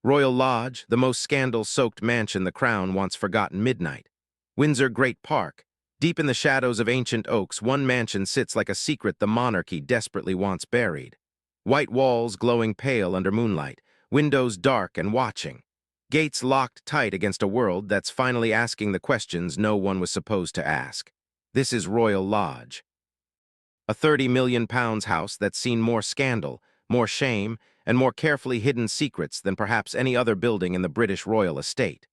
Royal Lodge, the most scandal-soaked mansion the crown wants forgotten midnight. Windsor Great Park. Deep in the shadows of ancient oaks, one mansion sits like a secret the monarchy desperately wants buried. White walls glowing pale under moonlight, windows dark and watching. Gates locked tight against a world that's finally asking the questions no one was supposed to ask. This is Royal Lodge. A £30 million house that's seen more scandal, more shame, and more carefully hidden secrets than perhaps any other building in the British royal estate.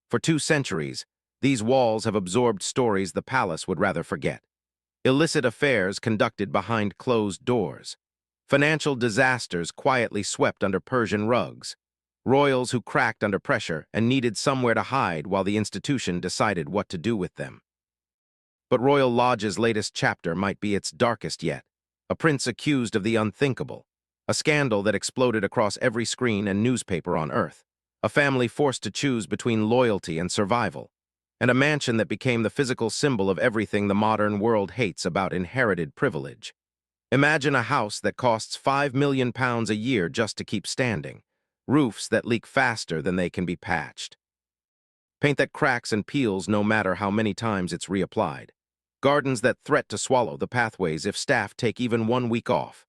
For 2 centuries, these walls have absorbed stories the palace would rather forget. Illicit affairs conducted behind closed doors. Financial disasters quietly swept under Persian rugs. Royals who cracked under pressure and needed somewhere to hide while the institution decided what to do with them. But Royal Lodge's latest chapter might be its darkest yet. A prince accused of the unthinkable. A scandal that exploded across every screen and newspaper on Earth. A family forced to choose between loyalty and survival. And a mansion that became the physical symbol of everything the modern world hates about inherited privilege. Imagine a house that costs £5 million a year just to keep standing. Roofs that leak faster than they can be patched. Paint that cracks and peels no matter how many times it's reapplied. Gardens that threat to swallow the pathways if staff take even 1 week off.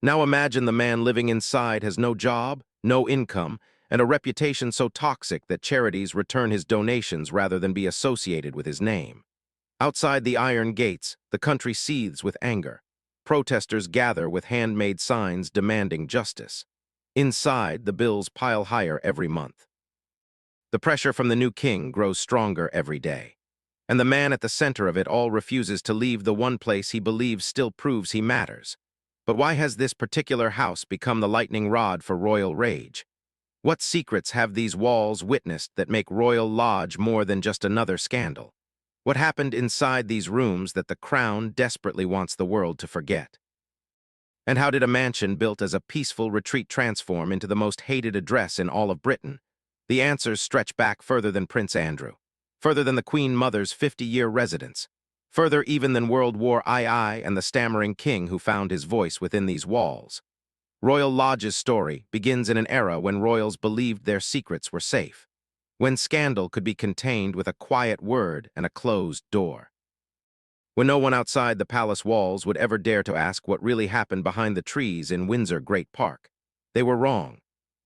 Now imagine the man living inside has no job, no income, and a reputation so toxic that charities return his donations rather than be associated with his name. Outside the iron gates, the country seethes with anger. Protesters gather with handmade signs demanding justice. Inside, the bills pile higher every month. The pressure from the new king grows stronger every day. And the man at the center of it all refuses to leave the one place he believes still proves he matters. But why has this particular house become the lightning rod for royal rage? What secrets have these walls witnessed that make Royal Lodge more than just another scandal? What happened inside these rooms that the crown desperately wants the world to forget? And how did a mansion built as a peaceful retreat transform into the most hated address in all of Britain? The answers stretch back further than Prince Andrew, further than the Queen Mother's 50-year residence, further even than World War II and the stammering king who found his voice within these walls. Royal Lodge's story begins in an era when royals believed their secrets were safe, when scandal could be contained with a quiet word and a closed door. When no one outside the palace walls would ever dare to ask what really happened behind the trees in Windsor Great Park. They were wrong,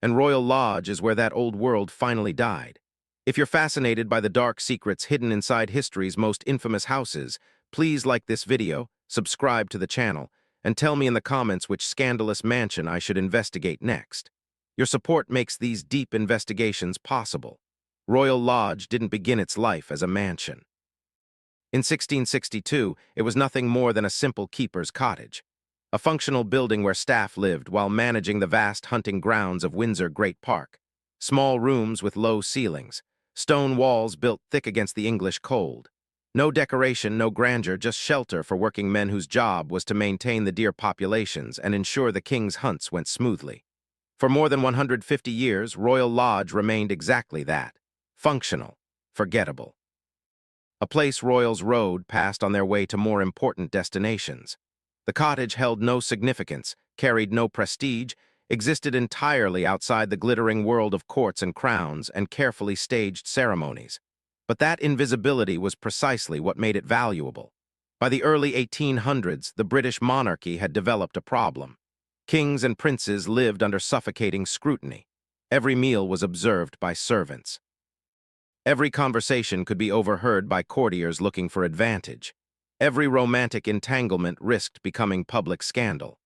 and Royal Lodge is where that old world finally died. If you're fascinated by the dark secrets hidden inside history's most infamous houses, please like this video, subscribe to the channel, and tell me in the comments which scandalous mansion I should investigate next. Your support makes these deep investigations possible. Royal Lodge didn't begin its life as a mansion. In 1662, it was nothing more than a simple keeper's cottage, a functional building where staff lived while managing the vast hunting grounds of Windsor Great Park. Small rooms with low ceilings, stone walls built thick against the English cold. No decoration, no grandeur, just shelter for working men whose job was to maintain the deer populations and ensure the king's hunts went smoothly. For more than 150 years, Royal Lodge remained exactly that, functional, forgettable. A place royals rode past on their way to more important destinations. The cottage held no significance, carried no prestige, existed entirely outside the glittering world of courts and crowns and carefully staged ceremonies. But that invisibility was precisely what made it valuable. By the early 1800s, the British monarchy had developed a problem. Kings and princes lived under suffocating scrutiny. Every meal was observed by servants. Every conversation could be overheard by courtiers looking for advantage. Every romantic entanglement risked becoming public scandal.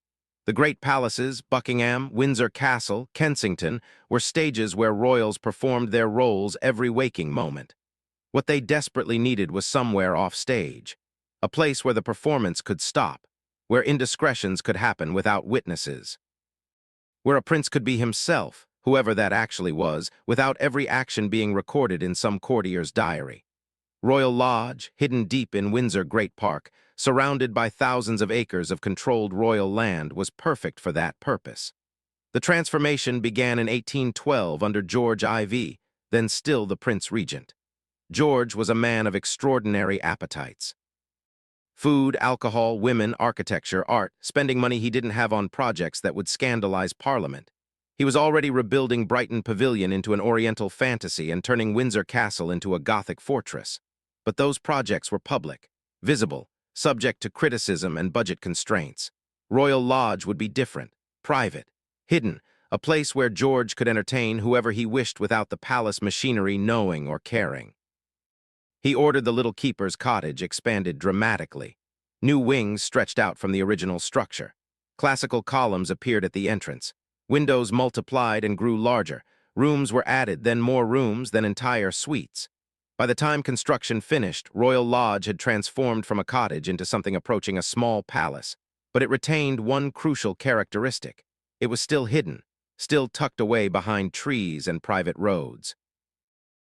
The great palaces, Buckingham, Windsor Castle, Kensington, were stages where royals performed their roles every waking moment. What they desperately needed was somewhere off stage, a place where the performance could stop, where indiscretions could happen without witnesses, where a prince could be himself, whoever that actually was, without every action being recorded in some courtier's diary. Royal Lodge, hidden deep in Windsor Great Park, surrounded by thousands of acres of controlled royal land, was perfect for that purpose. The transformation began in 1812 under George IV, then still the Prince Regent. George was a man of extraordinary appetites. Food, alcohol, women, architecture, art, spending money he didn't have on projects that would scandalize Parliament. He was already rebuilding Brighton Pavilion into an oriental fantasy and turning Windsor Castle into a Gothic fortress. But those projects were public, visible, subject to criticism and budget constraints. Royal Lodge would be different, private, hidden, a place where George could entertain whoever he wished without the palace machinery knowing or caring. He ordered the little keeper's cottage expanded dramatically. New wings stretched out from the original structure. Classical columns appeared at the entrance. Windows multiplied and grew larger. Rooms were added, then more rooms, then entire suites. By the time construction finished, Royal Lodge had transformed from a cottage into something approaching a small palace. But it retained one crucial characteristic. It was still hidden, still tucked away behind trees and private roads.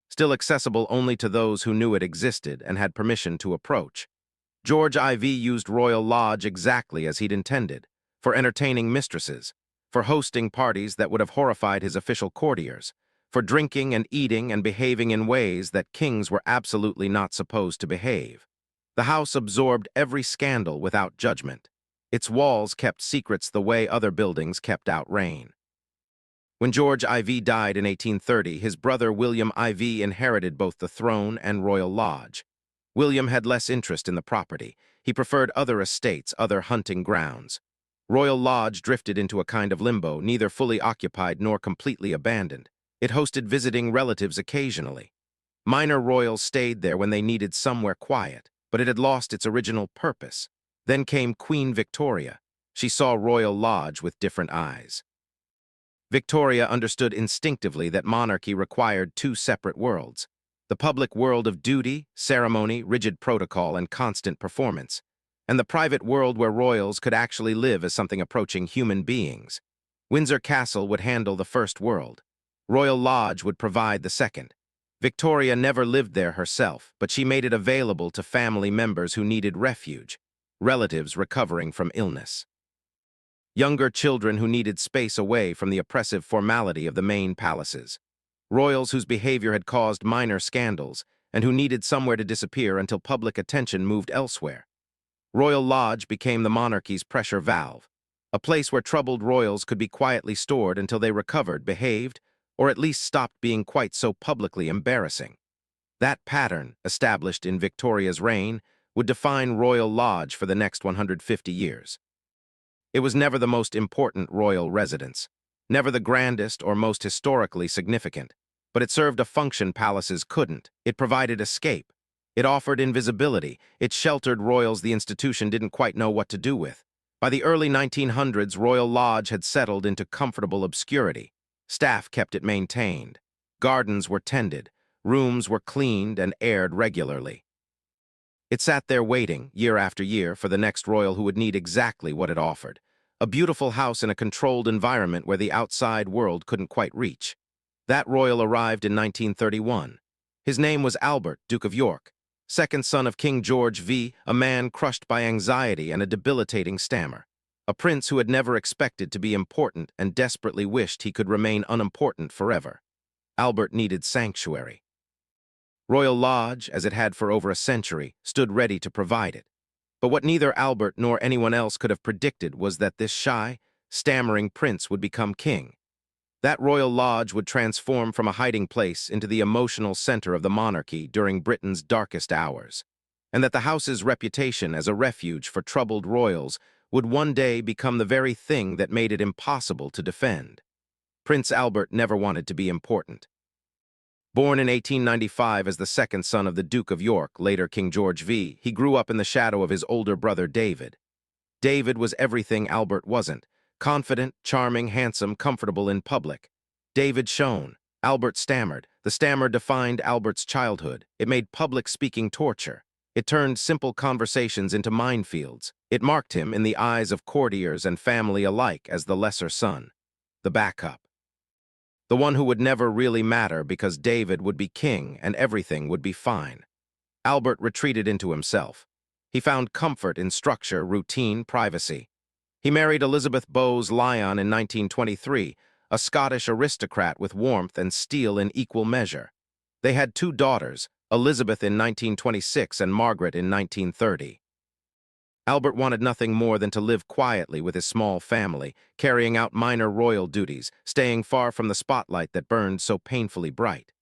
Still accessible only to those who knew it existed and had permission to approach. George IV used Royal Lodge exactly as he'd intended, for entertaining mistresses, for hosting parties that would have horrified his official courtiers, for drinking and eating and behaving in ways that kings were absolutely not supposed to behave. The house absorbed every scandal without judgment. Its walls kept secrets the way other buildings kept out rain. When George IV died in 1830, his brother William IV inherited both the throne and Royal Lodge. William had less interest in the property. He preferred other estates, other hunting grounds. Royal Lodge drifted into a kind of limbo, neither fully occupied nor completely abandoned. It hosted visiting relatives occasionally. Minor royals stayed there when they needed somewhere quiet, but it had lost its original purpose. Then came Queen Victoria. She saw Royal Lodge with different eyes. Victoria understood instinctively that monarchy required two separate worlds: the public world of duty, ceremony, rigid protocol, and constant performance, and the private world where royals could actually live as something approaching human beings. Windsor Castle would handle the first world. Royal Lodge would provide the second. Victoria never lived there herself, but she made it available to family members who needed refuge, relatives recovering from illness, younger children who needed space away from the oppressive formality of the main palaces, royals whose behavior had caused minor scandals and who needed somewhere to disappear until public attention moved elsewhere. Royal Lodge became the monarchy's pressure valve, a place where troubled royals could be quietly stored until they recovered, behaved, or at least stopped being quite so publicly embarrassing. That pattern, established in Victoria's reign, would define Royal Lodge for the next 150 years. It was never the most important royal residence, never the grandest or most historically significant, but it served a function palaces couldn't. It provided escape. It offered invisibility. It sheltered royals the institution didn't quite know what to do with. By the early 1900s, Royal Lodge had settled into comfortable obscurity. Staff kept it maintained. Gardens were tended. Rooms were cleaned and aired regularly. It sat there waiting, year after year, for the next royal who would need exactly what it offered: a beautiful house in a controlled environment where the outside world couldn't quite reach. That royal arrived in 1931. His name was Albert, Duke of York, second son of King George V, a man crushed by anxiety and a debilitating stammer. A prince who had never expected to be important and desperately wished he could remain unimportant forever. Albert needed sanctuary. Royal Lodge, as it had for over a century, stood ready to provide it. But what neither Albert nor anyone else could have predicted was that this shy, stammering prince would become king. That Royal Lodge would transform from a hiding place into the emotional center of the monarchy during Britain's darkest hours, and that the house's reputation as a refuge for troubled royals would one day become the very thing that made it impossible to defend. Prince Albert never wanted to be important. Born in 1895 as the second son of the Duke of York, later King George V, he grew up in the shadow of his older brother David. David was everything Albert wasn't: confident, charming, handsome, comfortable in public. David shone. Albert stammered. The stammer defined Albert's childhood. It made public speaking torture. It turned simple conversations into minefields. It marked him, in the eyes of courtiers and family alike, as the lesser son, the backup, the one who would never really matter because David would be king and everything would be fine. Albert retreated into himself. He found comfort in structure, routine, privacy. He married Elizabeth Bowes Lyon in 1923, a Scottish aristocrat with warmth and steel in equal measure. They had two daughters, Elizabeth in 1926 and Margaret in 1930. Albert wanted nothing more than to live quietly with his small family, carrying out minor royal duties, staying far from the spotlight that burned so painfully bright.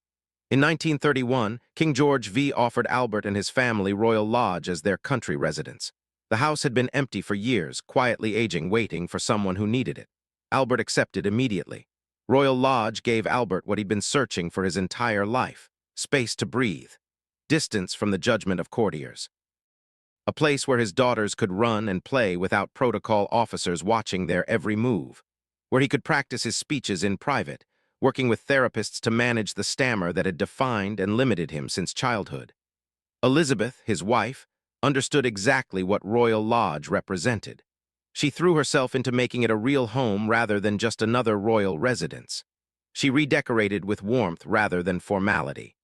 In 1931, King George V offered Albert and his family Royal Lodge as their country residence. The house had been empty for years, quietly aging, waiting for someone who needed it. Albert accepted immediately. Royal Lodge gave Albert what he'd been searching for his entire life: space to breathe, distance from the judgment of courtiers. A place where his daughters could run and play without protocol officers watching their every move, where he could practice his speeches in private, working with therapists to manage the stammer that had defined and limited him since childhood. Elizabeth, his wife, understood exactly what Royal Lodge represented. She threw herself into making it a real home rather than just another royal residence. She redecorated with warmth rather than formality.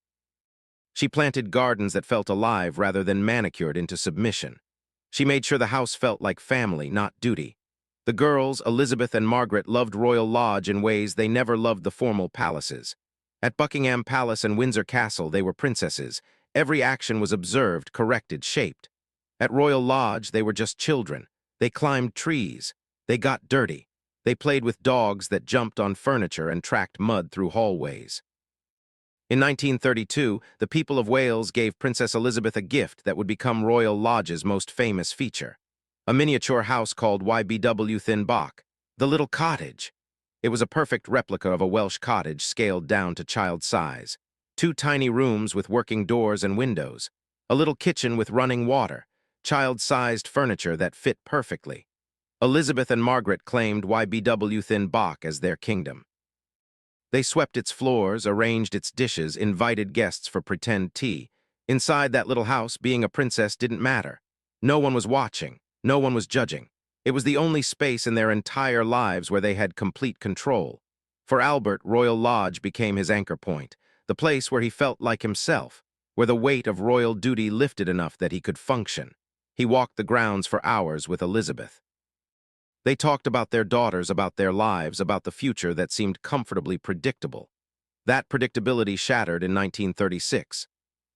She planted gardens that felt alive rather than manicured into submission. She made sure the house felt like family, not duty. The girls, Elizabeth and Margaret, loved Royal Lodge in ways they never loved the formal palaces. At Buckingham Palace and Windsor Castle, they were princesses. Every action was observed, corrected, shaped. At Royal Lodge, they were just children. They climbed trees. They got dirty. They played with dogs that jumped on furniture and tracked mud through hallways. In 1932, the people of Wales gave Princess Elizabeth a gift that would become Royal Lodge's most famous feature: a miniature house called YBW Thin Bach, the Little Cottage. It was a perfect replica of a Welsh cottage scaled down to child size. 2 tiny rooms with working doors and windows, a little kitchen with running water, child-sized furniture that fit perfectly. Elizabeth and Margaret claimed YBW Thin Bach as their kingdom. They swept its floors, arranged its dishes, invited guests for pretend tea. Inside that little house, being a princess didn't matter. No one was watching. No one was judging. It was the only space in their entire lives where they had complete control. For Albert, Royal Lodge became his anchor point, the place where he felt like himself, where the weight of royal duty lifted enough that he could function. He walked the grounds for hours with Elizabeth. They talked about their daughters, about their lives, about the future that seemed comfortably predictable. That predictability shattered in 1936.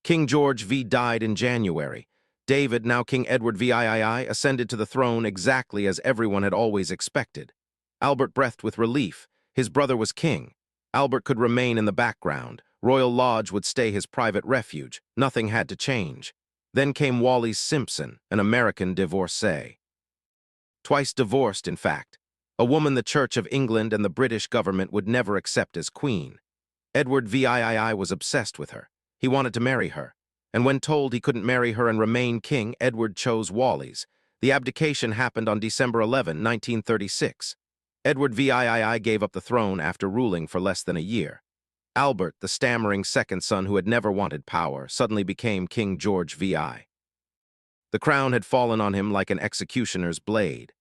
King George V died in January. David, now King Edward VII, ascended to the throne exactly as everyone had always expected. Albert breathed with relief. His brother was king. Albert could remain in the background. Royal Lodge would stay his private refuge. Nothing had to change. Then came Wallis Simpson, an American divorcee. Twice divorced, in fact. A woman the Church of England and the British government would never accept as queen. Edward VII was obsessed with her. He wanted to marry her. And when told he couldn't marry her and remain king, Edward chose Wallis. The abdication happened on December 11, 1936. Edward VII gave up the throne after ruling for less than a year. Albert, the stammering second son who had never wanted power, suddenly became King George VI. The crown had fallen on him like an executioner's blade.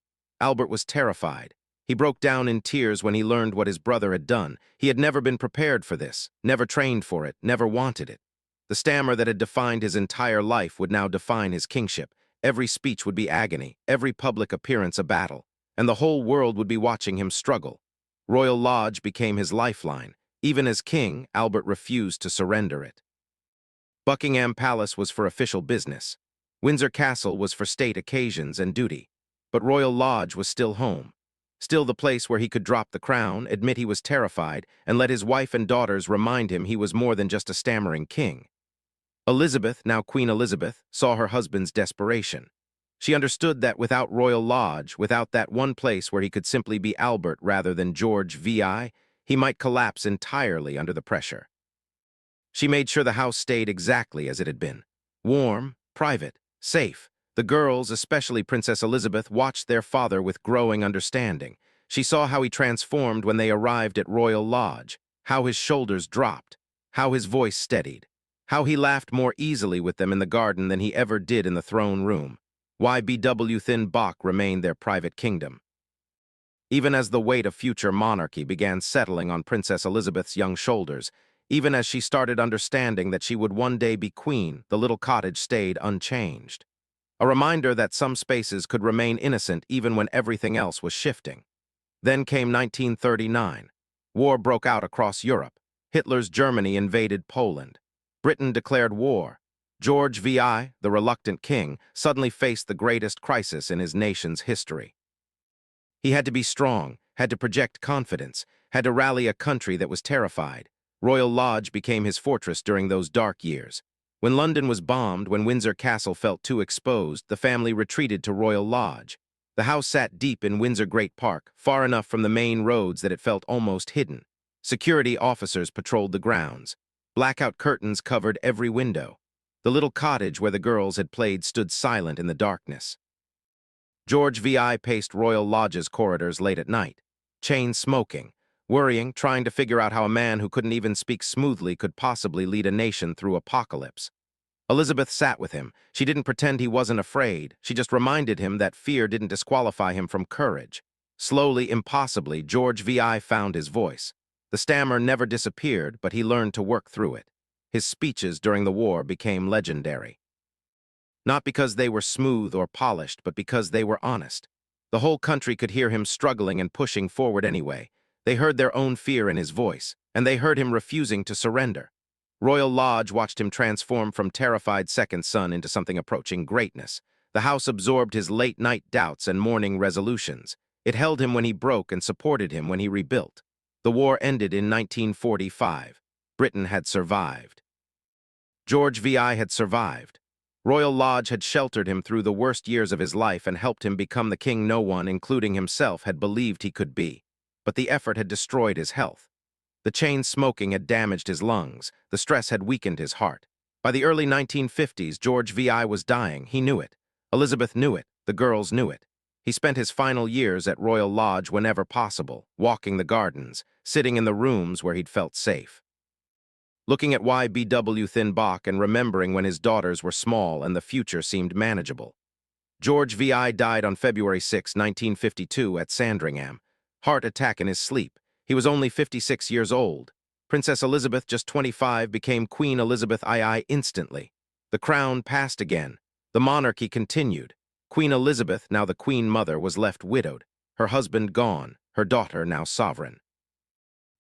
Albert was terrified. He broke down in tears when he learned what his brother had done. He had never been prepared for this, never trained for it, never wanted it. The stammer that had defined his entire life would now define his kingship. Every speech would be agony, every public appearance a battle, and the whole world would be watching him struggle. Royal Lodge became his lifeline. Even as king, Albert refused to surrender it. Buckingham Palace was for official business. Windsor Castle was for state occasions and duty. But Royal Lodge was still home. Still the place where he could drop the crown, admit he was terrified, and let his wife and daughters remind him he was more than just a stammering king. Elizabeth, now Queen Elizabeth, saw her husband's desperation. She understood that without Royal Lodge, without that one place where he could simply be Albert rather than George VI, he might collapse entirely under the pressure. She made sure the house stayed exactly as it had been: warm, private, safe. The girls, especially Princess Elizabeth, watched their father with growing understanding. She saw how he transformed when they arrived at Royal Lodge, how his shoulders dropped, how his voice steadied, how he laughed more easily with them in the garden than he ever did in the throne room. YBW Thin Bach remained their private kingdom. Even as the weight of future monarchy began settling on Princess Elizabeth's young shoulders, even as she started understanding that she would one day be queen, the little cottage stayed unchanged. A reminder that some spaces could remain innocent even when everything else was shifting. Then came 1939. War broke out across Europe. Hitler's Germany invaded Poland. Britain declared war. George VI, the reluctant king, suddenly faced the greatest crisis in his nation's history. He had to be strong, had to project confidence, had to rally a country that was terrified. Royal Lodge became his fortress during those dark years. When London was bombed, when Windsor Castle felt too exposed, the family retreated to Royal Lodge. The house sat deep in Windsor Great Park, far enough from the main roads that it felt almost hidden. Security officers patrolled the grounds. Blackout curtains covered every window. The little cottage where the girls had played stood silent in the darkness. George VI paced Royal Lodge's corridors late at night, chain smoking, worrying, trying to figure out how a man who couldn't even speak smoothly could possibly lead a nation through apocalypse. Elizabeth sat with him. She didn't pretend he wasn't afraid. She just reminded him that fear didn't disqualify him from courage. Slowly, impossibly, George VI found his voice. The stammer never disappeared, but he learned to work through it. His speeches during the war became legendary. Not because they were smooth or polished, but because they were honest. The whole country could hear him struggling and pushing forward anyway. They heard their own fear in his voice, and they heard him refusing to surrender. Royal Lodge watched him transform from terrified second son into something approaching greatness. The house absorbed his late-night doubts and morning resolutions. It held him when he broke and supported him when he rebuilt. The war ended in 1945. Britain had survived. George VI had survived. Royal Lodge had sheltered him through the worst years of his life and helped him become the king no one, including himself, had believed he could be. But the effort had destroyed his health. The chain smoking had damaged his lungs. The stress had weakened his heart. By the early 1950s, George VI was dying. He knew it. Elizabeth knew it. The girls knew it. He spent his final years at Royal Lodge whenever possible, walking the gardens, sitting in the rooms where he'd felt safe. Looking at Y.B.W. Thin Bach and remembering when his daughters were small and the future seemed manageable. George VI died on February 6, 1952 at Sandringham. Heart attack in his sleep. He was only 56 years old. Princess Elizabeth, just 25, became Queen Elizabeth II instantly. The crown passed again. The monarchy continued. Queen Elizabeth, now the Queen Mother, was left widowed. Her husband gone, her daughter now sovereign.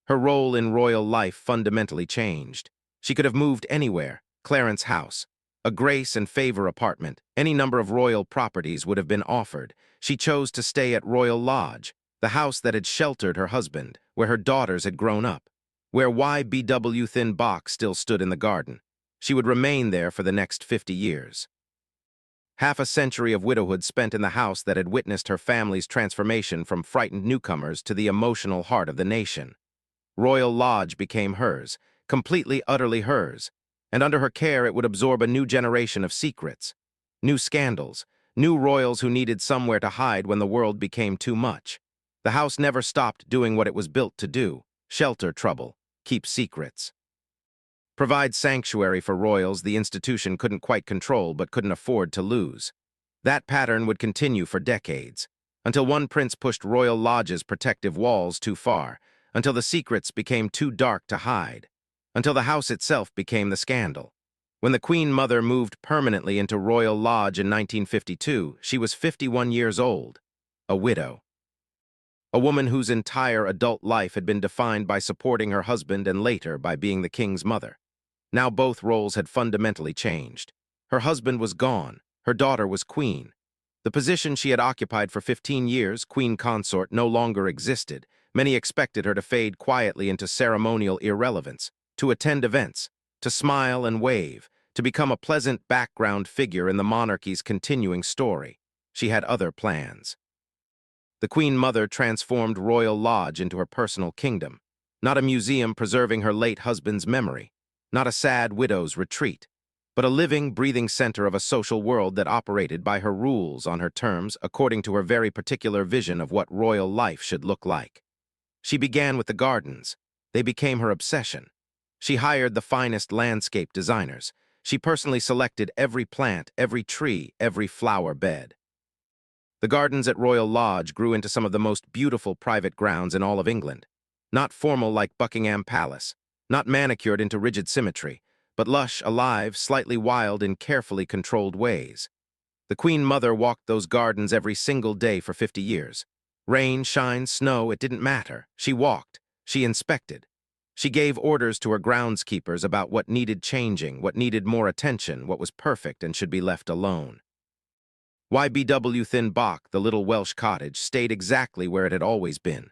Her role in royal life fundamentally changed. She could have moved anywhere, Clarence House, a grace and favor apartment, any number of royal properties would have been offered. She chose to stay at Royal Lodge, the house that had sheltered her husband, where her daughters had grown up, where Y.B.W. Thin Bach still stood in the garden. She would remain there for the next 50 years. Half a century of widowhood spent in the house that had witnessed her family's transformation from frightened newcomers to the emotional heart of the nation. Royal Lodge became hers, completely, utterly hers, and under her care it would absorb a new generation of secrets, new scandals, new royals who needed somewhere to hide when the world became too much. The house never stopped doing what it was built to do: shelter trouble, keep secrets. Provide sanctuary for royals the institution couldn't quite control but couldn't afford to lose. That pattern would continue for decades, until one prince pushed Royal Lodge's protective walls too far, until the secrets became too dark to hide, until the house itself became the scandal. When the Queen Mother moved permanently into Royal Lodge in 1952, she was 51 years old, a widow. A woman whose entire adult life had been defined by supporting her husband and later by being the king's mother. Now both roles had fundamentally changed. Her husband was gone, her daughter was queen. The position she had occupied for 15 years, queen consort, no longer existed. Many expected her to fade quietly into ceremonial irrelevance, to attend events, to smile and wave, to become a pleasant background figure in the monarchy's continuing story. She had other plans. The Queen Mother transformed Royal Lodge into her personal kingdom, not a museum preserving her late husband's memory, not a sad widow's retreat, but a living, breathing center of a social world that operated by her rules on her terms according to her very particular vision of what royal life should look like. She began with the gardens. They became her obsession. She hired the finest landscape designers. She personally selected every plant, every tree, every flower bed. The gardens at Royal Lodge grew into some of the most beautiful private grounds in all of England. Not formal like Buckingham Palace, not manicured into rigid symmetry, but lush, alive, slightly wild in carefully controlled ways. The Queen Mother walked those gardens every single day for 50 years. Rain, shine, snow, it didn't matter. She walked. She inspected. She gave orders to her groundskeepers about what needed changing, what needed more attention, what was perfect and should be left alone. YBW Thin Bach, the little Welsh cottage, stayed exactly where it had always been.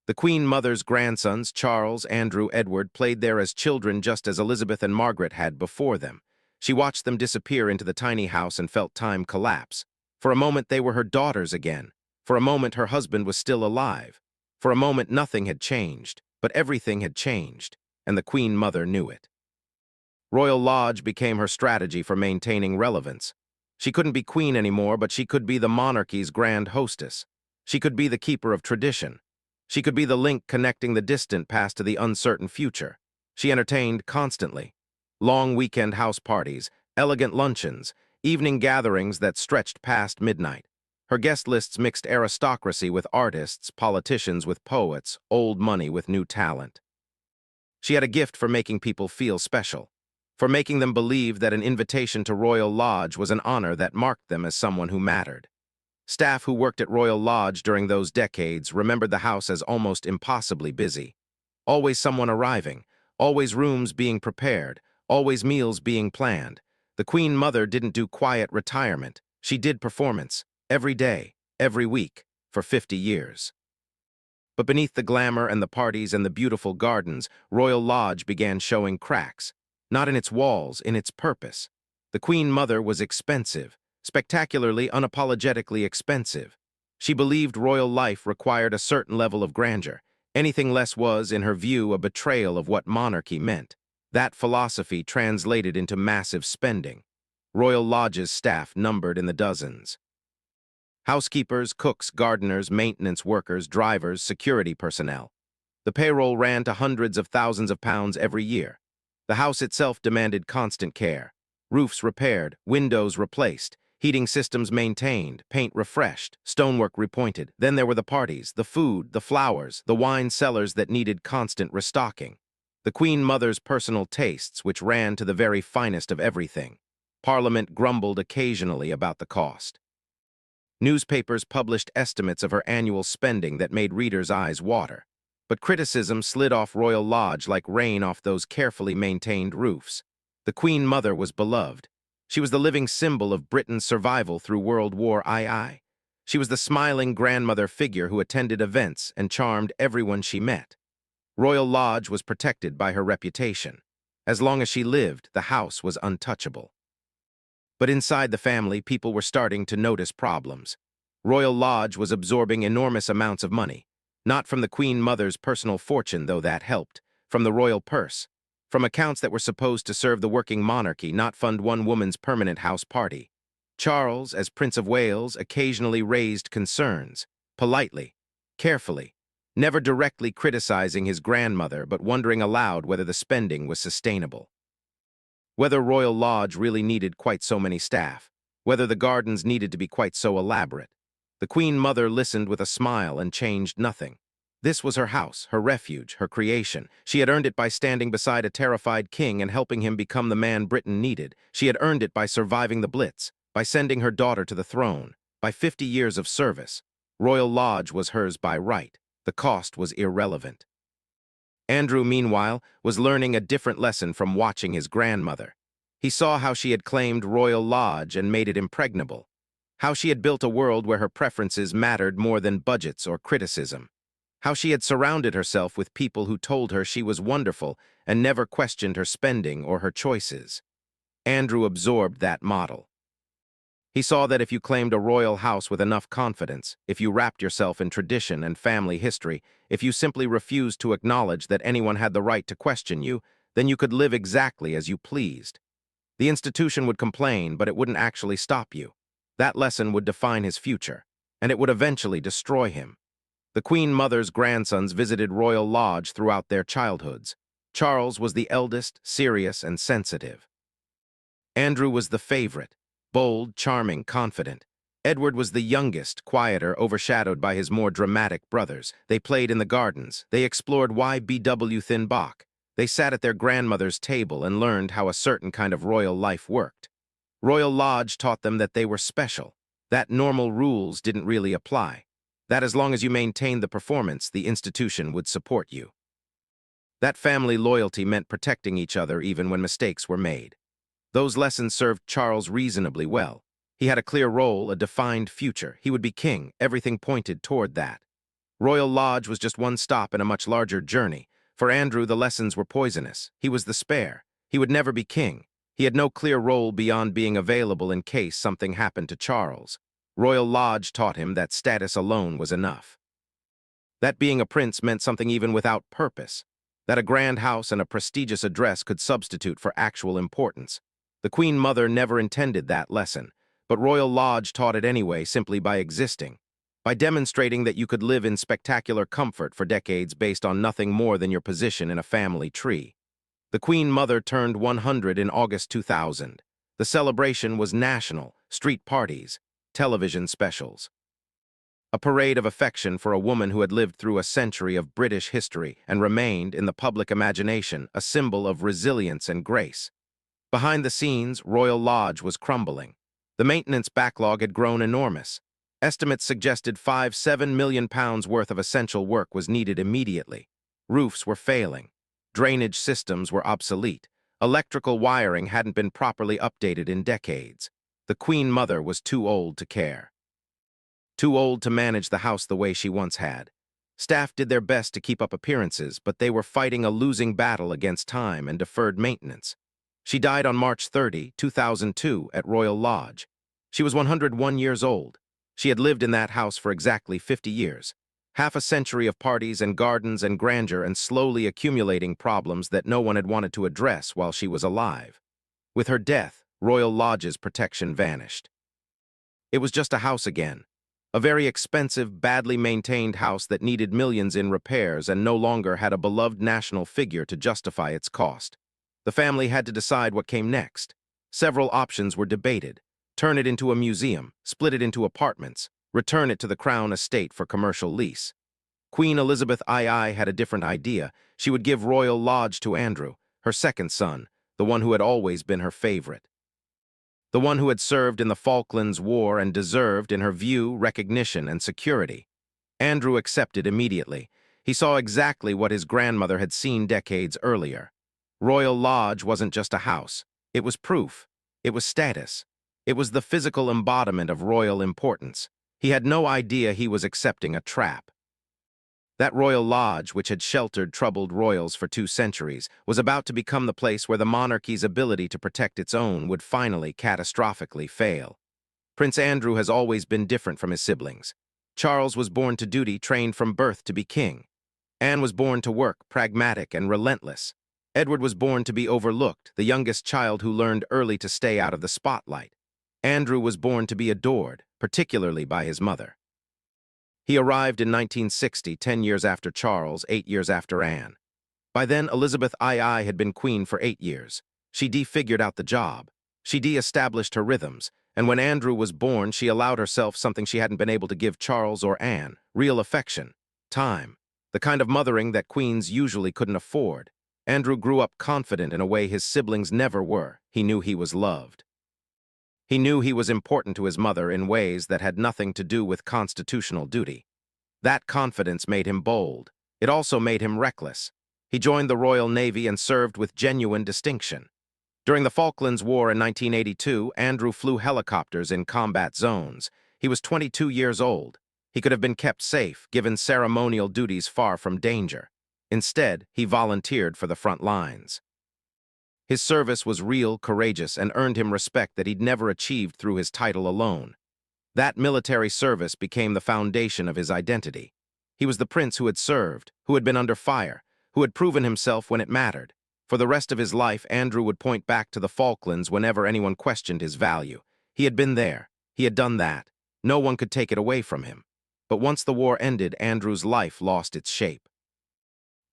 The Queen Mother's grandsons, Charles, Andrew, Edward, played there as children just as Elizabeth and Margaret had before them. She watched them disappear into the tiny house and felt time collapse. For a moment they were her daughters again. For a moment her husband was still alive. For a moment nothing had changed, but everything had changed, and the Queen Mother knew it. Royal Lodge became her strategy for maintaining relevance. She couldn't be queen anymore, but she could be the monarchy's grand hostess. She could be the keeper of tradition. She could be the link connecting the distant past to the uncertain future. She entertained constantly. Long weekend house parties, elegant luncheons, evening gatherings that stretched past midnight. Her guest lists mixed aristocracy with artists, politicians with poets, old money with new talent. She had a gift for making people feel special, for making them believe that an invitation to Royal Lodge was an honor that marked them as someone who mattered. Staff who worked at Royal Lodge during those decades remembered the house as almost impossibly busy. Always someone arriving, always rooms being prepared, always meals being planned. The Queen Mother didn't do quiet retirement. She did performance, every day, every week, for 50 years. But beneath the glamour and the parties and the beautiful gardens, Royal Lodge began showing cracks. Not in its walls, in its purpose. The Queen Mother was expensive, spectacularly, unapologetically expensive. She believed royal life required a certain level of grandeur. Anything less was, in her view, a betrayal of what monarchy meant. That philosophy translated into massive spending. Royal Lodge's staff numbered in the dozens. Housekeepers, cooks, gardeners, maintenance workers, drivers, security personnel. The payroll ran to hundreds of thousands of pounds every year. The house itself demanded constant care. Roofs repaired, windows replaced, heating systems maintained, paint refreshed, stonework repointed. Then there were the parties, the food, the flowers, the wine cellars that needed constant restocking. The Queen Mother's personal tastes, which ran to the very finest of everything. Parliament grumbled occasionally about the cost. Newspapers published estimates of her annual spending that made readers' eyes water. But criticism slid off Royal Lodge like rain off those carefully maintained roofs. The Queen Mother was beloved. She was the living symbol of Britain's survival through World War II. She was the smiling grandmother figure who attended events and charmed everyone she met. Royal Lodge was protected by her reputation. As long as she lived, the house was untouchable. But inside the family, people were starting to notice problems. Royal Lodge was absorbing enormous amounts of money. Not from the Queen Mother's personal fortune, though that helped, from the royal purse, from accounts that were supposed to serve the working monarchy, not fund one woman's permanent house party. Charles, as Prince of Wales, occasionally raised concerns, politely, carefully, never directly criticizing his grandmother, but wondering aloud whether the spending was sustainable. Whether Royal Lodge really needed quite so many staff, whether the gardens needed to be quite so elaborate. The Queen Mother listened with a smile and changed nothing. This was her house, her refuge, her creation. She had earned it by standing beside a terrified king and helping him become the man Britain needed. She had earned it by surviving the Blitz, by sending her daughter to the throne, by 50 years of service. Royal Lodge was hers by right. The cost was irrelevant. Andrew, meanwhile, was learning a different lesson from watching his grandmother. He saw how she had claimed Royal Lodge and made it impregnable. How she had built a world where her preferences mattered more than budgets or criticism. How she had surrounded herself with people who told her she was wonderful and never questioned her spending or her choices. Andrew absorbed that model. He saw that if you claimed a royal house with enough confidence, if you wrapped yourself in tradition and family history, if you simply refused to acknowledge that anyone had the right to question you, then you could live exactly as you pleased. The institution would complain, but it wouldn't actually stop you. That lesson would define his future, and it would eventually destroy him. The Queen Mother's grandsons visited Royal Lodge throughout their childhoods. Charles was the eldest, serious, and sensitive. Andrew was the favorite, bold, charming, confident. Edward was the youngest, quieter, overshadowed by his more dramatic brothers. They played in the gardens. They explored YBW Thin Bach. They sat at their grandmother's table and learned how a certain kind of royal life worked. Royal Lodge taught them that they were special, that normal rules didn't really apply, that as long as you maintained the performance, the institution would support you. That family loyalty meant protecting each other even when mistakes were made. Those lessons served Charles reasonably well. He had a clear role, a defined future. He would be king. Everything pointed toward that. Royal Lodge was just one stop in a much larger journey. For Andrew, the lessons were poisonous. He was the spare. He would never be king. He had no clear role beyond being available in case something happened to Charles. Royal Lodge taught him that status alone was enough. That being a prince meant something even without purpose. That a grand house and a prestigious address could substitute for actual importance. The Queen Mother never intended that lesson, but Royal Lodge taught it anyway simply by existing, by demonstrating that you could live in spectacular comfort for decades based on nothing more than your position in a family tree. The Queen Mother turned 100 in August 2000. The celebration was national, street parties, television specials. A parade of affection for a woman who had lived through a century of British history and remained, in the public imagination, a symbol of resilience and grace. Behind the scenes, Royal Lodge was crumbling. The maintenance backlog had grown enormous. Estimates suggested £7 million worth of essential work was needed immediately. Roofs were failing. Drainage systems were obsolete. Electrical wiring hadn't been properly updated in decades. The Queen Mother was too old to care. Too old to manage the house the way she once had. Staff did their best to keep up appearances, but they were fighting a losing battle against time and deferred maintenance. She died on March 30, 2002, at Royal Lodge. She was 101 years old. She had lived in that house for exactly 50 years. Half a century of parties and gardens and grandeur and slowly accumulating problems that no one had wanted to address while she was alive. With her death, Royal Lodge's protection vanished. It was just a house again. A very expensive, badly maintained house that needed millions in repairs and no longer had a beloved national figure to justify its cost. The family had to decide what came next. Several options were debated. Turn it into a museum, split it into apartments, return it to the Crown estate for commercial lease. Queen Elizabeth II had a different idea. She would give Royal Lodge to Andrew, her second son, the one who had always been her favorite. The one who had served in the Falklands War and deserved, in her view, recognition and security. Andrew accepted immediately. He saw exactly what his grandmother had seen decades earlier. Royal Lodge wasn't just a house. It was proof. It was status. It was the physical embodiment of royal importance. He had no idea he was accepting a trap. That Royal Lodge, which had sheltered troubled royals for 2 centuries, was about to become the place where the monarchy's ability to protect its own would finally catastrophically fail. Prince Andrew has always been different from his siblings. Charles was born to duty, trained from birth to be king. Anne was born to work, pragmatic and relentless. Edward was born to be overlooked, the youngest child who learned early to stay out of the spotlight. Andrew was born to be adored, particularly by his mother. He arrived in 1960, 10 years after Charles, 8 years after Anne. By then, Elizabeth II had been queen for 8 years. She de-figured out the job. She de-established her rhythms, and when Andrew was born, she allowed herself something she hadn't been able to give Charles or Anne: real affection, time, the kind of mothering that queens usually couldn't afford. Andrew grew up confident in a way his siblings never were. He knew he was loved. He knew he was important to his mother in ways that had nothing to do with constitutional duty. That confidence made him bold. It also made him reckless. He joined the Royal Navy and served with genuine distinction. During the Falklands War in 1982, Andrew flew helicopters in combat zones. He was 22 years old. He could have been kept safe, given ceremonial duties far from danger. Instead, he volunteered for the front lines. His service was real, courageous, and earned him respect that he'd never achieved through his title alone. That military service became the foundation of his identity. He was the prince who had served, who had been under fire, who had proven himself when it mattered. For the rest of his life, Andrew would point back to the Falklands whenever anyone questioned his value. He had been there. He had done that. No one could take it away from him. But once the war ended, Andrew's life lost its shape.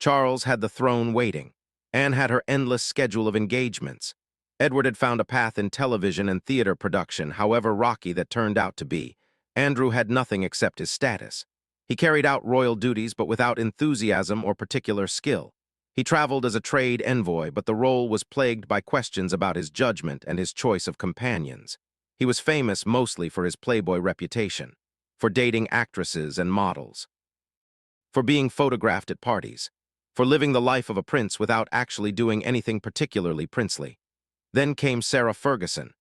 Charles had the throne waiting. Anne had her endless schedule of engagements. Edward had found a path in television and theater production, however rocky that turned out to be. Andrew had nothing except his status. He carried out royal duties, but without enthusiasm or particular skill. He traveled as a trade envoy, but the role was plagued by questions about his judgment and his choice of companions. He was famous mostly for his playboy reputation, for dating actresses and models, for being photographed at parties. for living the life of a prince without actually doing anything particularly princely. Then came Sarah Ferguson.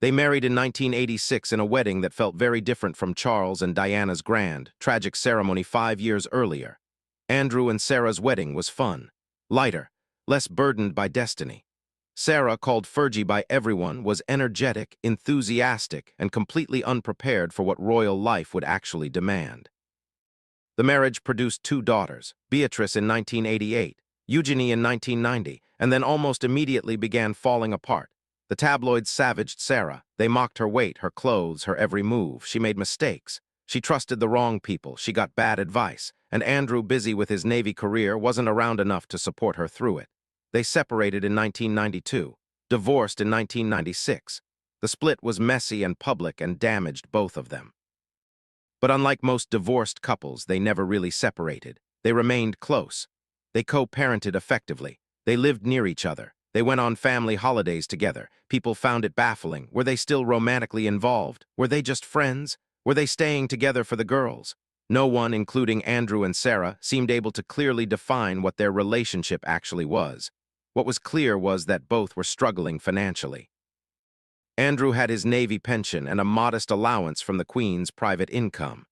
They married in 1986 in a wedding that felt very different from Charles and Diana's grand, tragic ceremony 5 years earlier. Andrew and Sarah's wedding was fun, lighter, less burdened by destiny. Sarah, called Fergie by everyone, was energetic, enthusiastic, and completely unprepared for what royal life would actually demand. The marriage produced 2 daughters, Beatrice in 1988, Eugenie in 1990, and then almost immediately began falling apart. The tabloids savaged Sarah. They mocked her weight, her clothes, her every move. She made mistakes. She trusted the wrong people. She got bad advice. And Andrew, busy with his Navy career, wasn't around enough to support her through it. They separated in 1992, divorced in 1996. The split was messy and public and damaged both of them. But unlike most divorced couples, they never really separated. They remained close. They co-parented effectively. They lived near each other. They went on family holidays together. People found it baffling. Were they still romantically involved? Were they just friends? Were they staying together for the girls? No one, including Andrew and Sarah, seemed able to clearly define what their relationship actually was. What was clear was that both were struggling financially. Andrew had his Navy pension and a modest allowance from the Queen's private income.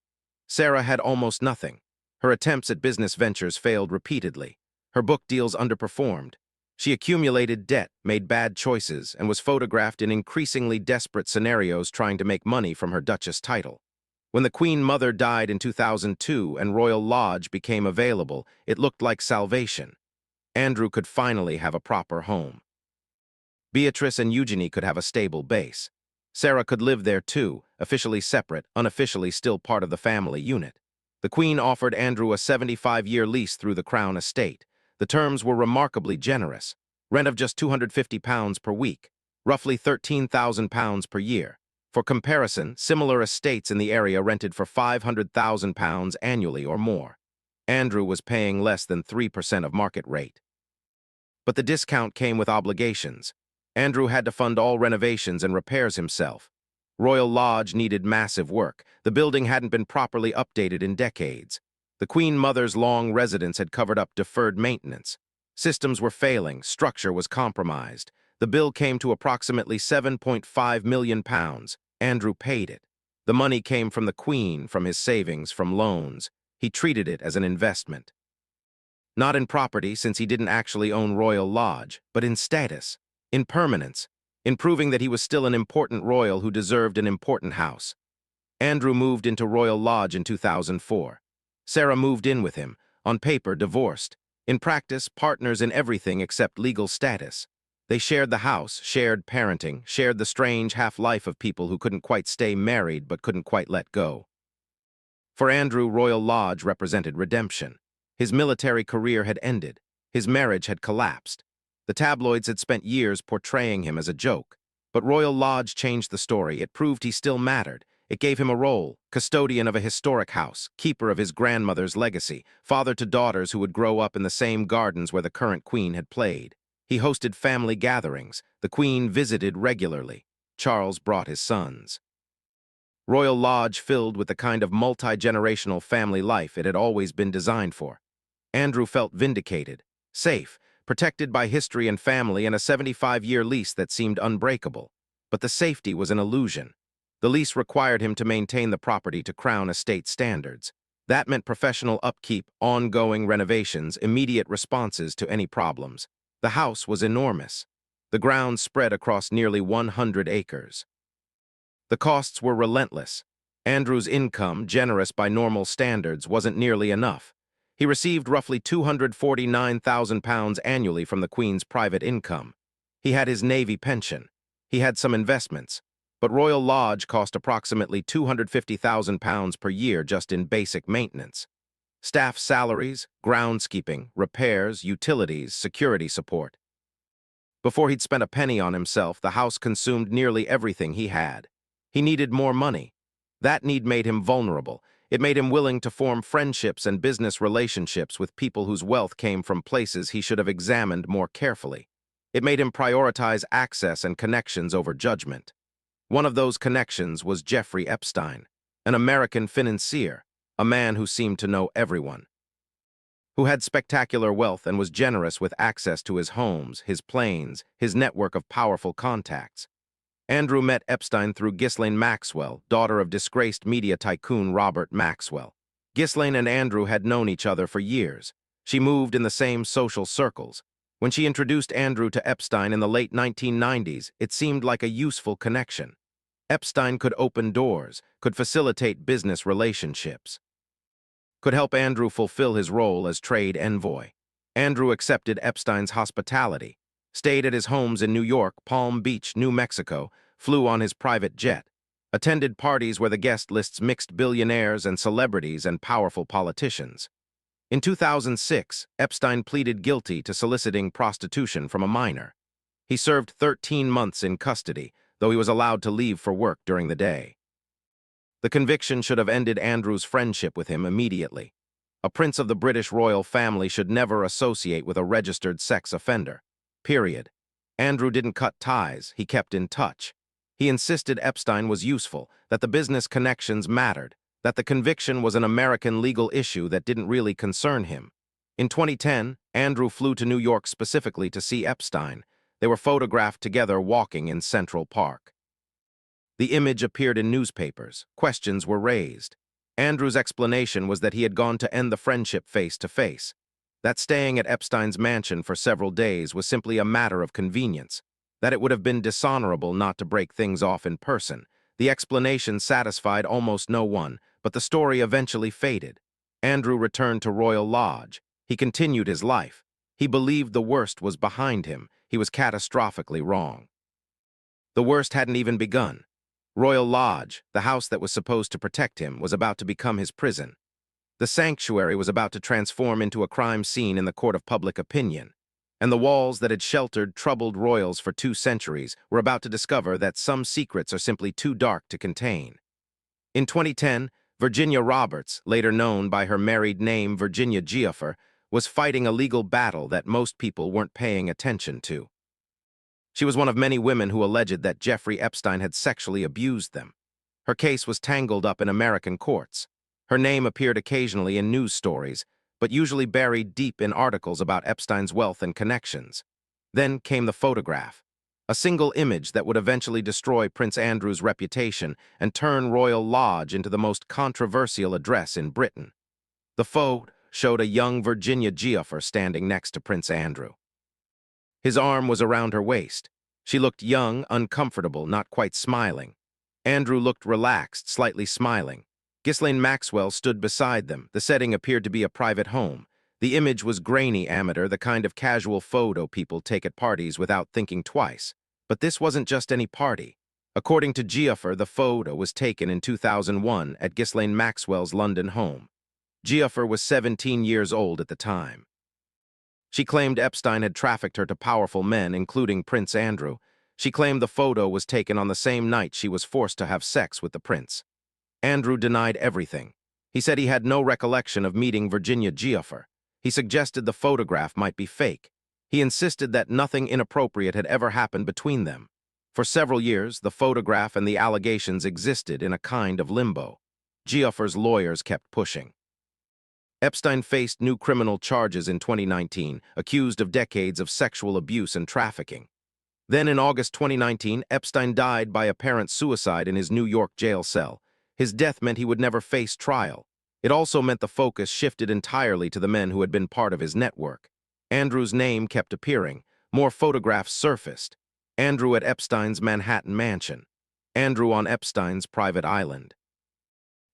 Sarah had almost nothing. Her attempts at business ventures failed repeatedly. Her book deals underperformed. She accumulated debt, made bad choices, and was photographed in increasingly desperate scenarios trying to make money from her Duchess title. When the Queen Mother died in 2002 and Royal Lodge became available, it looked like salvation. Andrew could finally have a proper home. Beatrice and Eugenie could have a stable base. Sarah could live there too, officially separate, unofficially still part of the family unit. The Queen offered Andrew a 75-year lease through the Crown estate. The terms were remarkably generous. Rent of just £250 per week, roughly £13,000 per year. For comparison, similar estates in the area rented for £500,000 annually or more. Andrew was paying less than 3% of market rate. But the discount came with obligations. Andrew had to fund all renovations and repairs himself. Royal Lodge needed massive work. The building hadn't been properly updated in decades. The Queen Mother's long residence had covered up deferred maintenance. Systems were failing, structure was compromised. The bill came to approximately £7.5 million. Andrew paid it. The money came from the Queen, from his savings, from loans. He treated it as an investment. Not in property, since he didn't actually own Royal Lodge, but in status, in permanence, in proving that he was still an important royal who deserved an important house. Andrew moved into Royal Lodge in 2004. Sarah moved in with him, on paper divorced, in practice partners in everything except legal status. They shared the house, shared parenting, shared the strange half-life of people who couldn't quite stay married but couldn't quite let go. For Andrew, Royal Lodge represented redemption. His military career had ended. His marriage had collapsed. The tabloids had spent years portraying him as a joke. But Royal Lodge changed the story. It proved he still mattered. It gave him a role, custodian of a historic house, keeper of his grandmother's legacy, father to daughters who would grow up in the same gardens where the current Queen had played. He hosted family gatherings. The Queen visited regularly. Charles brought his sons. Royal Lodge filled with the kind of multi-generational family life it had always been designed for. Andrew felt vindicated, safe, protected by history and family and a 75-year lease that seemed unbreakable. But the safety was an illusion. The lease required him to maintain the property to Crown estate standards. That meant professional upkeep, ongoing renovations, immediate responses to any problems. The house was enormous. The grounds spread across nearly 100 acres. The costs were relentless. Andrew's income, generous by normal standards, wasn't nearly enough. He received roughly £249,000 annually from the Queen's private income. He had his Navy pension. He had some investments. But Royal Lodge cost approximately £250,000 per year just in basic maintenance. Staff salaries, groundskeeping, repairs, utilities, security support. Before he'd spent a penny on himself, the house consumed nearly everything he had. He needed more money. That need made him vulnerable. It made him willing to form friendships and business relationships with people whose wealth came from places he should have examined more carefully. It made him prioritize access and connections over judgment. One of those connections was Jeffrey Epstein, an American financier, a man who seemed to know everyone. who had spectacular wealth and was generous with access to his homes, his planes, his network of powerful contacts. Andrew met Epstein through Ghislaine Maxwell, daughter of disgraced media tycoon Robert Maxwell. Ghislaine and Andrew had known each other for years. She moved in the same social circles. When she introduced Andrew to Epstein in the late 1990s, it seemed like a useful connection. Epstein could open doors, could facilitate business relationships, could help Andrew fulfill his role as trade envoy. Andrew accepted Epstein's hospitality, stayed at his homes in New York, Palm Beach, New Mexico, flew on his private jet, attended parties where the guest lists mixed billionaires and celebrities and powerful politicians. In 2006, Epstein pleaded guilty to soliciting prostitution from a minor. He served 13 months in custody, though he was allowed to leave for work during the day. The conviction should have ended Andrew's friendship with him immediately. A prince of the British royal family should never associate with a registered sex offender. Period. Andrew didn't cut ties, he kept in touch. He insisted Epstein was useful, that the business connections mattered, that the conviction was an American legal issue that didn't really concern him. In 2010, Andrew flew to New York specifically to see Epstein. They were photographed together walking in Central Park. The image appeared in newspapers. Questions were raised. Andrew's explanation was that he had gone to end the friendship face to face, that staying at Epstein's mansion for several days was simply a matter of convenience, that it would have been dishonorable not to break things off in person. The explanation satisfied almost no one, but the story eventually faded. Andrew returned to Royal Lodge. He continued his life. He believed the worst was behind him. He was catastrophically wrong. The worst hadn't even begun. Royal Lodge, the house that was supposed to protect him, was about to become his prison. The sanctuary was about to transform into a crime scene in the court of public opinion, and the walls that had sheltered troubled royals for 2 centuries were about to discover that some secrets are simply too dark to contain. In 2010, Virginia Roberts, later known by her married name Virginia Giuffre, was fighting a legal battle that most people weren't paying attention to. She was one of many women who alleged that Jeffrey Epstein had sexually abused them. Her case was tangled up in American courts. Her name appeared occasionally in news stories, but usually buried deep in articles about Epstein's wealth and connections. Then came the photograph, a single image that would eventually destroy Prince Andrew's reputation and turn Royal Lodge into the most controversial address in Britain. The photo showed a young Virginia Giuffre standing next to Prince Andrew. His arm was around her waist. She looked young, uncomfortable, not quite smiling. Andrew looked relaxed, slightly smiling. Ghislaine Maxwell stood beside them. The setting appeared to be a private home. The image was grainy amateur, the kind of casual photo people take at parties without thinking twice. But this wasn't just any party. According to Giuffre, the photo was taken in 2001 at Ghislaine Maxwell's London home. Giuffre was 17 years old at the time. She claimed Epstein had trafficked her to powerful men, including Prince Andrew. She claimed the photo was taken on the same night she was forced to have sex with the prince. Andrew denied everything. He said he had no recollection of meeting Virginia Giuffre. He suggested the photograph might be fake. He insisted that nothing inappropriate had ever happened between them. For several years, the photograph and the allegations existed in a kind of limbo. Giuffre's lawyers kept pushing. Epstein faced new criminal charges in 2019, accused of decades of sexual abuse and trafficking. Then in August 2019, Epstein died by apparent suicide in his New York jail cell. His death meant he would never face trial. It also meant the focus shifted entirely to the men who had been part of his network. Andrew's name kept appearing. More photographs surfaced. Andrew at Epstein's Manhattan mansion. Andrew on Epstein's private island.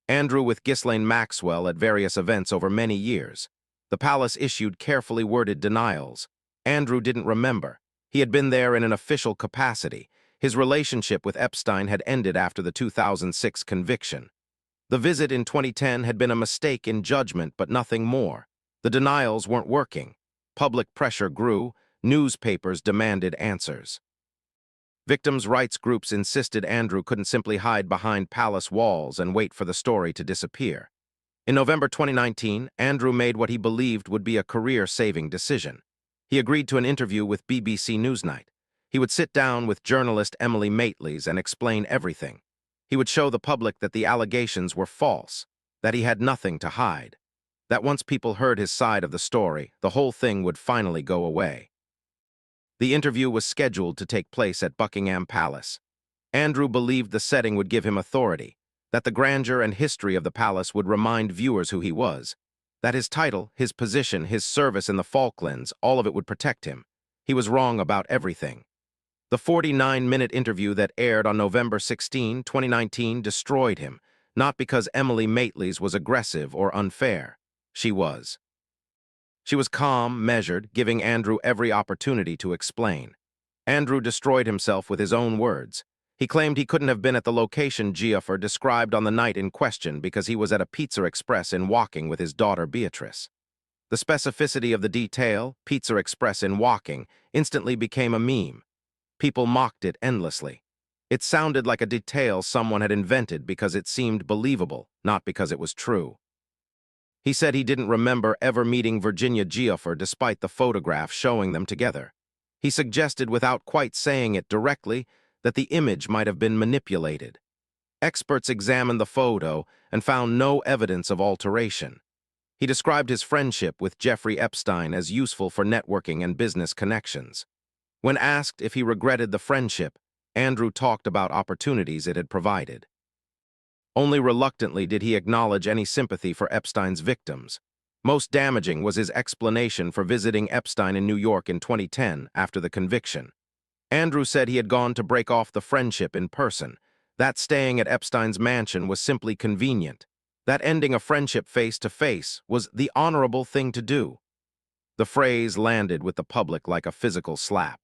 Andrew with Ghislaine Maxwell at various events over many years. The palace issued carefully worded denials. Andrew didn't remember. He had been there in an official capacity. His relationship with Epstein had ended after the 2006 conviction. The visit in 2010 had been a mistake in judgment, but nothing more. The denials weren't working. Public pressure grew. Newspapers demanded answers. Victims' rights groups insisted Andrew couldn't simply hide behind palace walls and wait for the story to disappear. In November 2019, Andrew made what he believed would be a career-saving decision. He agreed to an interview with BBC Newsnight. He would sit down with journalist Emily Maitlis and explain everything. He would show the public that the allegations were false, that he had nothing to hide. that once people heard his side of the story, the whole thing would finally go away. The interview was scheduled to take place at Buckingham Palace. Andrew believed the setting would give him authority, that the grandeur and history of the palace would remind viewers who he was, that his title, his position, his service in the Falklands, all of it would protect him. He was wrong about everything. The 49-minute interview that aired on November 16, 2019 destroyed him, not because Emily Maitlis was aggressive or unfair. She was. She was calm, measured, giving Andrew every opportunity to explain. Andrew destroyed himself with his own words. He claimed he couldn't have been at the location Giafar described on the night in question because he was at a Pizza Express in Woking with his daughter Beatrice. The specificity of the detail, Pizza Express in Woking, instantly became a meme. People mocked it endlessly. It sounded like a detail someone had invented because it seemed believable, not because it was true. He said he didn't remember ever meeting Virginia Giafar despite the photograph showing them together. He suggested, without quite saying it directly, that the image might have been manipulated. Experts examined the photo and found no evidence of alteration. He described his friendship with Jeffrey Epstein as useful for networking and business connections. When asked if he regretted the friendship, Andrew talked about opportunities it had provided. Only reluctantly did he acknowledge any sympathy for Epstein's victims. Most damaging was his explanation for visiting Epstein in New York in 2010 after the conviction. Andrew said he had gone to break off the friendship in person, that staying at Epstein's mansion was simply convenient, that ending a friendship face-to-face was the honorable thing to do. The phrase landed with the public like a physical slap.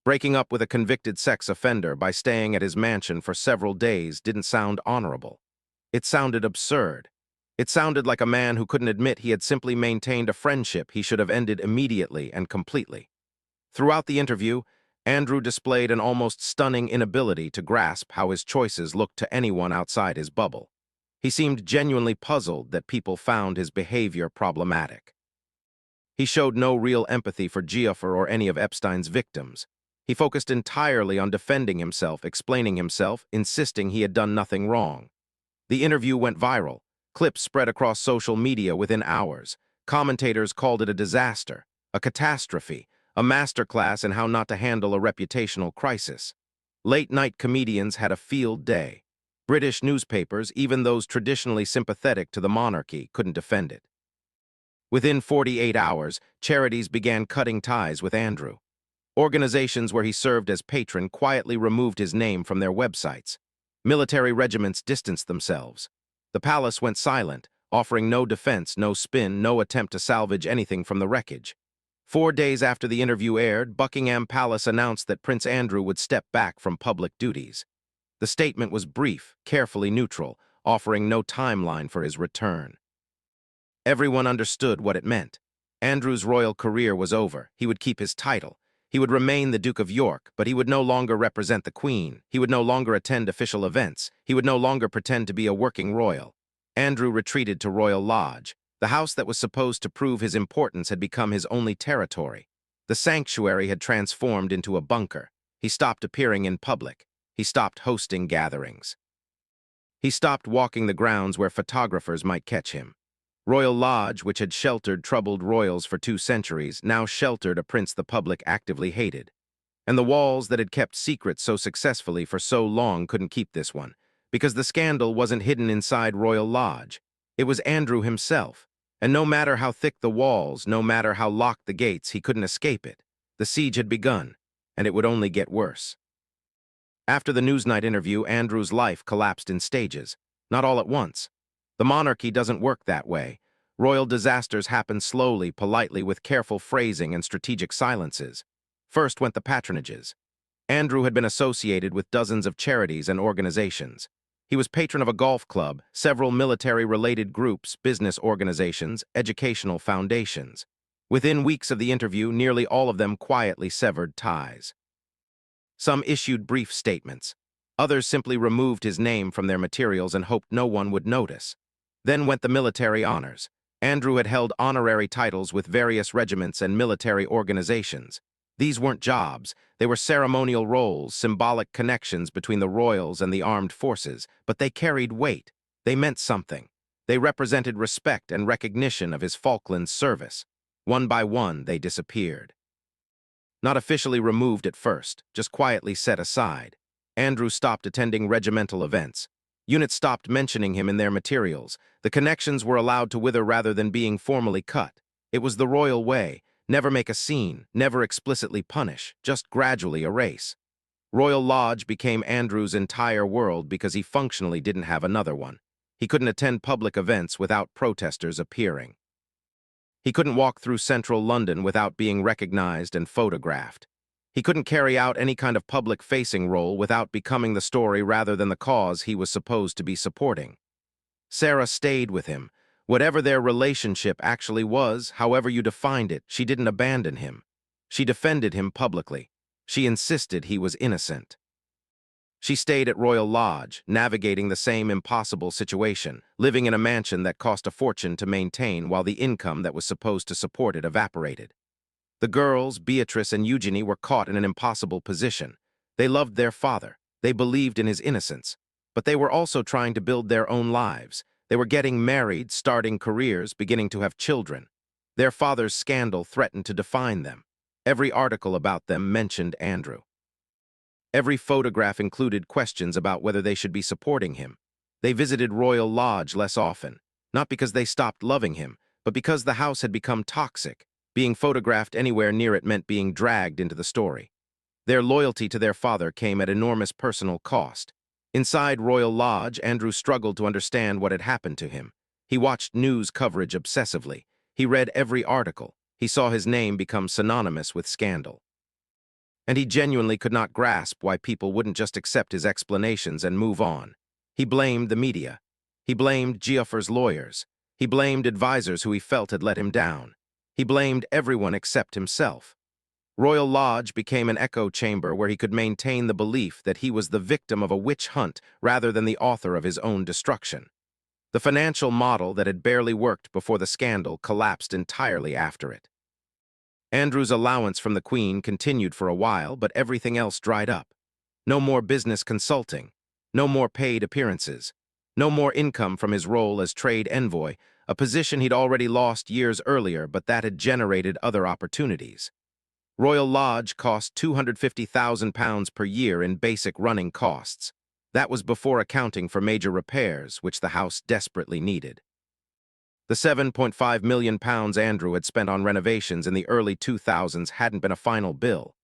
Breaking up with a convicted sex offender by staying at his mansion for several days didn't sound honorable. It sounded absurd. It sounded like a man who couldn't admit he had simply maintained a friendship he should have ended immediately and completely. Throughout the interview, Andrew displayed an almost stunning inability to grasp how his choices looked to anyone outside his bubble. He seemed genuinely puzzled that people found his behavior problematic. He showed no real empathy for Giafar or any of Epstein's victims. He focused entirely on defending himself, explaining himself, insisting he had done nothing wrong. The interview went viral. Clips spread across social media within hours. Commentators called it a disaster, a catastrophe, a masterclass in how not to handle a reputational crisis. Late-night comedians had a field day. British newspapers, even those traditionally sympathetic to the monarchy, couldn't defend it. Within 48 hours, charities began cutting ties with Andrew. Organizations where he served as patron quietly removed his name from their websites. Military regiments distanced themselves. The palace went silent, offering no defense, no spin, no attempt to salvage anything from the wreckage. 4 days after the interview aired, Buckingham Palace announced that Prince Andrew would step back from public duties. The statement was brief, carefully neutral, offering no timeline for his return. Everyone understood what it meant. Andrew's royal career was over. He would keep his title. He would remain the Duke of York, but he would no longer represent the Queen. He would no longer attend official events. He would no longer pretend to be a working royal. Andrew retreated to Royal Lodge. The house that was supposed to prove his importance had become his only territory. The sanctuary had transformed into a bunker. He stopped appearing in public. He stopped hosting gatherings. He stopped walking the grounds where photographers might catch him. Royal Lodge, which had sheltered troubled royals for 2 centuries, now sheltered a prince the public actively hated. And the walls that had kept secrets so successfully for so long couldn't keep this one, because the scandal wasn't hidden inside Royal Lodge. It was Andrew himself, and no matter how thick the walls, no matter how locked the gates, he couldn't escape it. The siege had begun, and it would only get worse. After the Newsnight interview, Andrew's life collapsed in stages, not all at once. The monarchy doesn't work that way. Royal disasters happen slowly, politely, with careful phrasing and strategic silences. First went the patronages. Andrew had been associated with dozens of charities and organizations. He was patron of a golf club, several military-related groups, business organizations, educational foundations. Within weeks of the interview, nearly all of them quietly severed ties. Some issued brief statements. Others simply removed his name from their materials and hoped no one would notice. Then went the military honors. Andrew had held honorary titles with various regiments and military organizations. These weren't jobs. They were ceremonial roles, symbolic connections between the royals and the armed forces, but they carried weight. They meant something. They represented respect and recognition of his Falklands service. One by one, they disappeared. Not officially removed at first, just quietly set aside. Andrew stopped attending regimental events. Units stopped mentioning him in their materials. The connections were allowed to wither rather than being formally cut. It was the royal way. Never make a scene, never explicitly punish, just gradually erase. Royal Lodge became Andrew's entire world because he functionally didn't have another one. He couldn't attend public events without protesters appearing. He couldn't walk through central London without being recognized and photographed. He couldn't carry out any kind of public-facing role without becoming the story rather than the cause he was supposed to be supporting. Sarah stayed with him. Whatever their relationship actually was, however you defined it, she didn't abandon him. She defended him publicly. She insisted he was innocent. She stayed at Royal Lodge, navigating the same impossible situation, living in a mansion that cost a fortune to maintain while the income that was supposed to support it evaporated. The girls, Beatrice and Eugenie, were caught in an impossible position. They loved their father. They believed in his innocence. But they were also trying to build their own lives. They were getting married, starting careers, beginning to have children. Their father's scandal threatened to define them. Every article about them mentioned Andrew. Every photograph included questions about whether they should be supporting him. They visited Royal Lodge less often, not because they stopped loving him, but because the house had become toxic. Being photographed anywhere near it meant being dragged into the story. Their loyalty to their father came at enormous personal cost. Inside Royal Lodge, Andrew struggled to understand what had happened to him. He watched news coverage obsessively. He read every article. He saw his name become synonymous with scandal. And he genuinely could not grasp why people wouldn't just accept his explanations and move on. He blamed the media. He blamed Geoffrey's lawyers. He blamed advisors who he felt had let him down. He blamed everyone except himself. Royal Lodge became an echo chamber where he could maintain the belief that he was the victim of a witch hunt rather than the author of his own destruction. The financial model that had barely worked before the scandal collapsed entirely after it. Andrew's allowance from the Queen continued for a while, but everything else dried up. No more business consulting. No more paid appearances. No more income from his role as trade envoy, a position he'd already lost years earlier, but that had generated other opportunities. Royal Lodge cost £250,000 per year in basic running costs. That was before accounting for major repairs, which the house desperately needed. The £7.5 million Andrew had spent on renovations in the early 2000s hadn't been a final bill.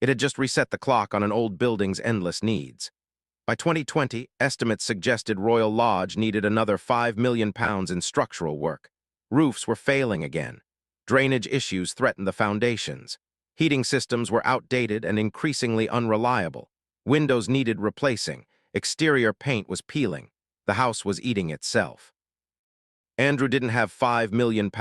It had just reset the clock on an old building's endless needs. By 2020, estimates suggested Royal Lodge needed another £5 million in structural work. Roofs were failing again. Drainage issues threatened the foundations. Heating systems were outdated and increasingly unreliable. Windows needed replacing. Exterior paint was peeling. The house was eating itself. Andrew didn't have £5 million.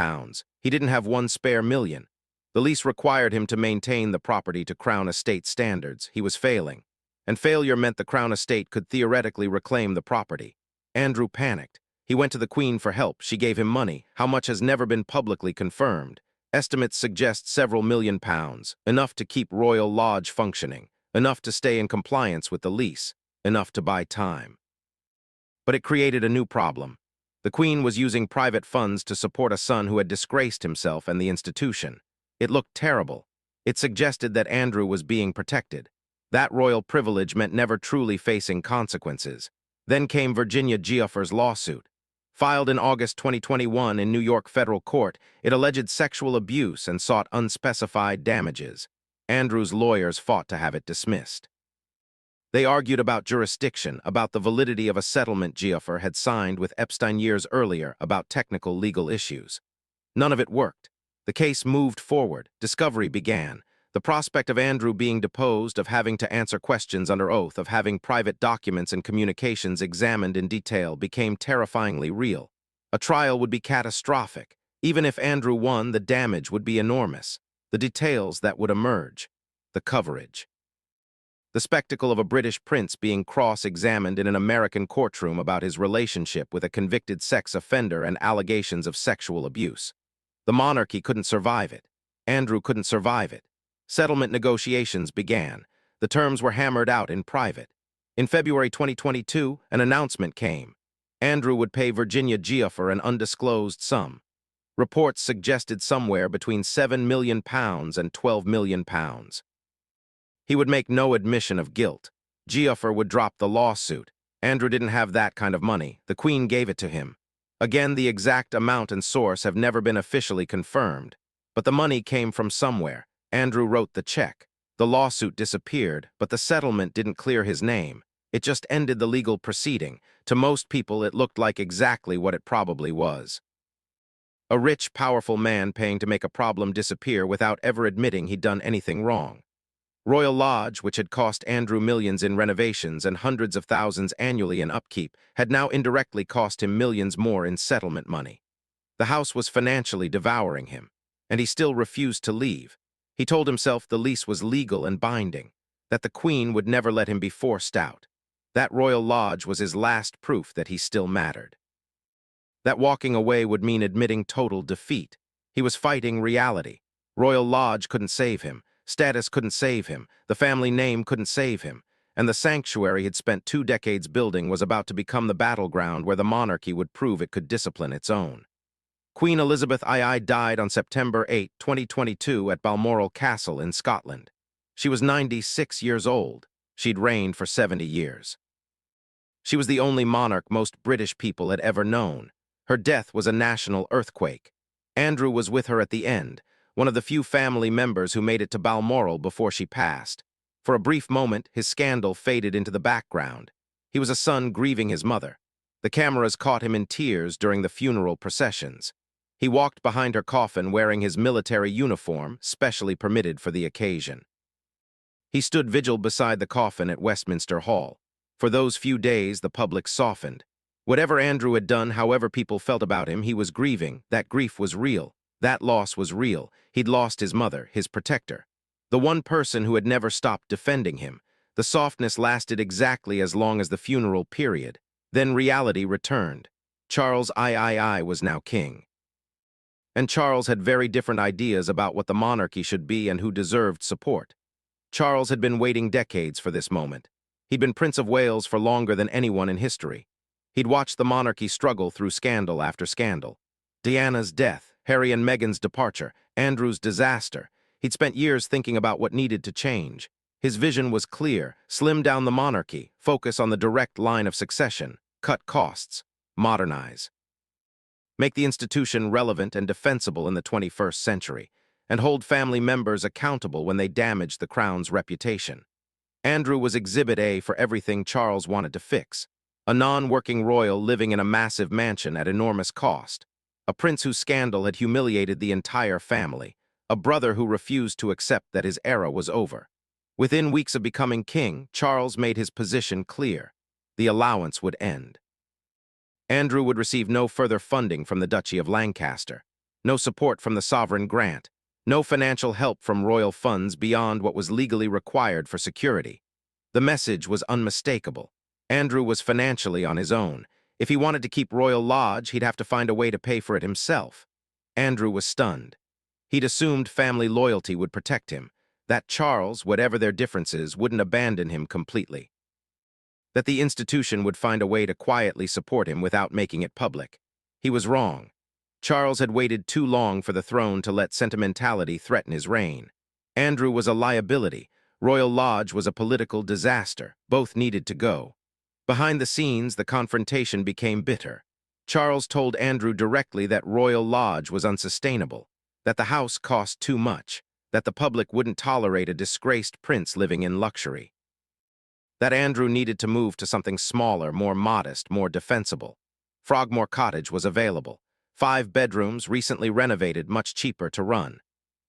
He didn't have one spare million. The lease required him to maintain the property to Crown Estate standards. He was failing. And failure meant the Crown Estate could theoretically reclaim the property. Andrew panicked. He went to the Queen for help. She gave him money. How much has never been publicly confirmed. Estimates suggest several £1,000,000, enough to keep Royal Lodge functioning, enough to stay in compliance with the lease, enough to buy time. But it created a new problem. The Queen was using private funds to support a son who had disgraced himself and the institution. It looked terrible. It suggested that Andrew was being protected. That royal privilege meant never truly facing consequences. Then came Virginia Geoffrey's lawsuit. Filed in August 2021 in New York federal court, it alleged sexual abuse and sought unspecified damages. Andrew's lawyers fought to have it dismissed. They argued about jurisdiction, about the validity of a settlement Geoffrey had signed with Epstein years earlier, about technical legal issues. None of it worked. The case moved forward. Discovery began. The prospect of Andrew being deposed, of having to answer questions under oath, of having private documents and communications examined in detail became terrifyingly real. A trial would be catastrophic. Even if Andrew won, the damage would be enormous. The details that would emerge. The coverage. The spectacle of a British prince being cross-examined in an American courtroom about his relationship with a convicted sex offender and allegations of sexual abuse. The monarchy couldn't survive it. Andrew couldn't survive it. Settlement negotiations began. The terms were hammered out in private. In February 2022, an announcement came. Andrew would pay Virginia Giaffer an undisclosed sum. Reports suggested somewhere between £7 million and £12 million. He would make no admission of guilt. Giaffer would drop the lawsuit. Andrew didn't have that kind of money. The Queen gave it to him. Again, the exact amount and source have never been officially confirmed. But the money came from somewhere. Andrew wrote the check. The lawsuit disappeared, but the settlement didn't clear his name. It just ended the legal proceeding. To most people, it looked like exactly what it probably was. A rich, powerful man paying to make a problem disappear without ever admitting he'd done anything wrong. Royal Lodge, which had cost Andrew millions in renovations and hundreds of thousands annually in upkeep, had now indirectly cost him millions more in settlement money. The house was financially devouring him, and he still refused to leave. He told himself the lease was legal and binding, that the Queen would never let him be forced out. That Royal Lodge was his last proof that he still mattered. That walking away would mean admitting total defeat. He was fighting reality. Royal Lodge couldn't save him. Status couldn't save him, the family name couldn't save him, and the sanctuary he'd spent 2 decades building was about to become the battleground where the monarchy would prove it could discipline its own. Queen Elizabeth II died on September 8, 2022 at Balmoral Castle in Scotland. She was 96 years old. She'd reigned for 70 years. She was the only monarch most British people had ever known. Her death was a national earthquake. Andrew was with her at the end, one of the few family members who made it to Balmoral before she passed. For a brief moment, his scandal faded into the background. He was a son grieving his mother. The cameras caught him in tears during the funeral processions. He walked behind her coffin wearing his military uniform, specially permitted for the occasion. He stood vigil beside the coffin at Westminster Hall. For those few days, the public softened. Whatever Andrew had done, however people felt about him, he was grieving. That grief was real. That loss was real. He'd lost his mother, his protector. The one person who had never stopped defending him. The softness lasted exactly as long as the funeral period. Then reality returned. Charles III was now king. And Charles had very different ideas about what the monarchy should be and who deserved support. Charles had been waiting decades for this moment. He'd been Prince of Wales for longer than anyone in history. He'd watched the monarchy struggle through scandal after scandal. Diana's death, Harry and Meghan's departure, Andrew's disaster. He'd spent years thinking about what needed to change. His vision was clear: slim down the monarchy, focus on the direct line of succession, cut costs, modernize. Make the institution relevant and defensible in the 21st century, and hold family members accountable when they damage the crown's reputation. Andrew was Exhibit A for everything Charles wanted to fix. A non-working royal living in a massive mansion at enormous cost. A prince whose scandal had humiliated the entire family. A brother who refused to accept that his era was over. Within weeks of becoming king, Charles made his position clear. The allowance would end. Andrew would receive no further funding from the Duchy of Lancaster. No support from the sovereign grant. No financial help from royal funds beyond what was legally required for security. The message was unmistakable. Andrew was financially on his own. If he wanted to keep Royal Lodge, he'd have to find a way to pay for it himself. Andrew was stunned. He'd assumed family loyalty would protect him, that Charles, whatever their differences, wouldn't abandon him completely. That the institution would find a way to quietly support him without making it public. He was wrong. Charles had waited too long for the throne to let sentimentality threaten his reign. Andrew was a liability. Royal Lodge was a political disaster. Both needed to go. Behind the scenes, the confrontation became bitter. Charles told Andrew directly that Royal Lodge was unsustainable, that the house cost too much, that the public wouldn't tolerate a disgraced prince living in luxury. That Andrew needed to move to something smaller, more modest, more defensible. Frogmore Cottage was available. 5 bedrooms, recently renovated, much cheaper to run.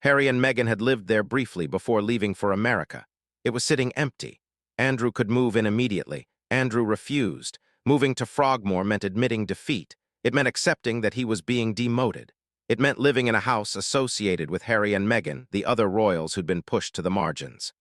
Harry and Meghan had lived there briefly before leaving for America. It was sitting empty. Andrew could move in immediately. Andrew refused. Moving to Frogmore meant admitting defeat. It meant accepting that he was being demoted. It meant living in a house associated with Harry and Meghan, the other royals who'd been pushed to the margins.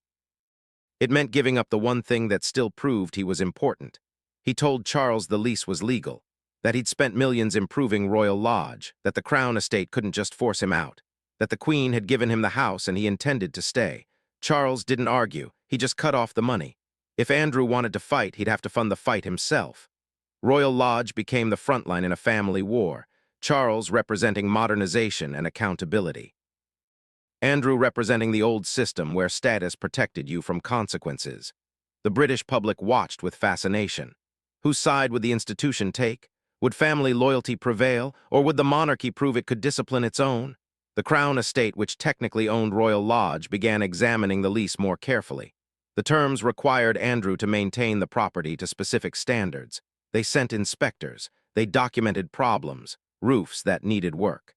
It meant giving up the one thing that still proved he was important. He told Charles the lease was legal, that he'd spent millions improving Royal Lodge, that the Crown estate couldn't just force him out, that the Queen had given him the house and he intended to stay. Charles didn't argue. He just cut off the money. If Andrew wanted to fight, he'd have to fund the fight himself. Royal Lodge became the front line in a family war, Charles representing modernization and accountability. Andrew representing the old system where status protected you from consequences. The British public watched with fascination. Whose side would the institution take? Would family loyalty prevail, or would the monarchy prove it could discipline its own? The Crown estate, which technically owned Royal Lodge, began examining the lease more carefully. The terms required Andrew to maintain the property to specific standards. They sent inspectors. They documented problems, roofs that needed work,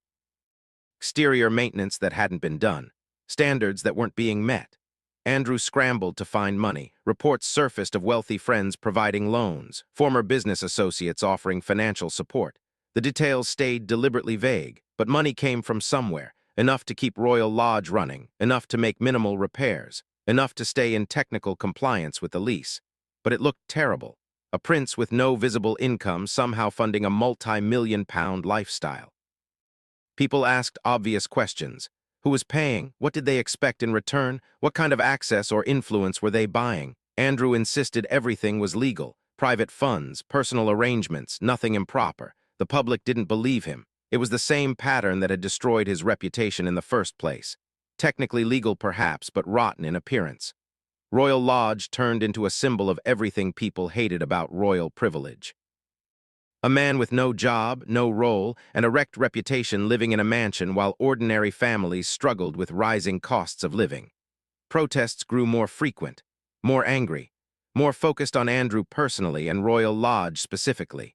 exterior maintenance that hadn't been done, standards that weren't being met. Andrew scrambled to find money. Reports surfaced of wealthy friends providing loans, former business associates offering financial support. The details stayed deliberately vague, but money came from somewhere, enough to keep Royal Lodge running, enough to make minimal repairs, enough to stay in technical compliance with the lease. But it looked terrible. A prince with no visible income somehow funding a multi-million-pound lifestyle. People asked obvious questions. Who was paying? What did they expect in return? What kind of access or influence were they buying? Andrew insisted everything was legal. Private funds, personal arrangements, nothing improper. The public didn't believe him. It was the same pattern that had destroyed his reputation in the first place. Technically legal perhaps, but rotten in appearance. Royal Lodge turned into a symbol of everything people hated about royal privilege. A man with no job, no role, and a wrecked reputation living in a mansion while ordinary families struggled with rising costs of living. Protests grew more frequent, more angry, more focused on Andrew personally and Royal Lodge specifically.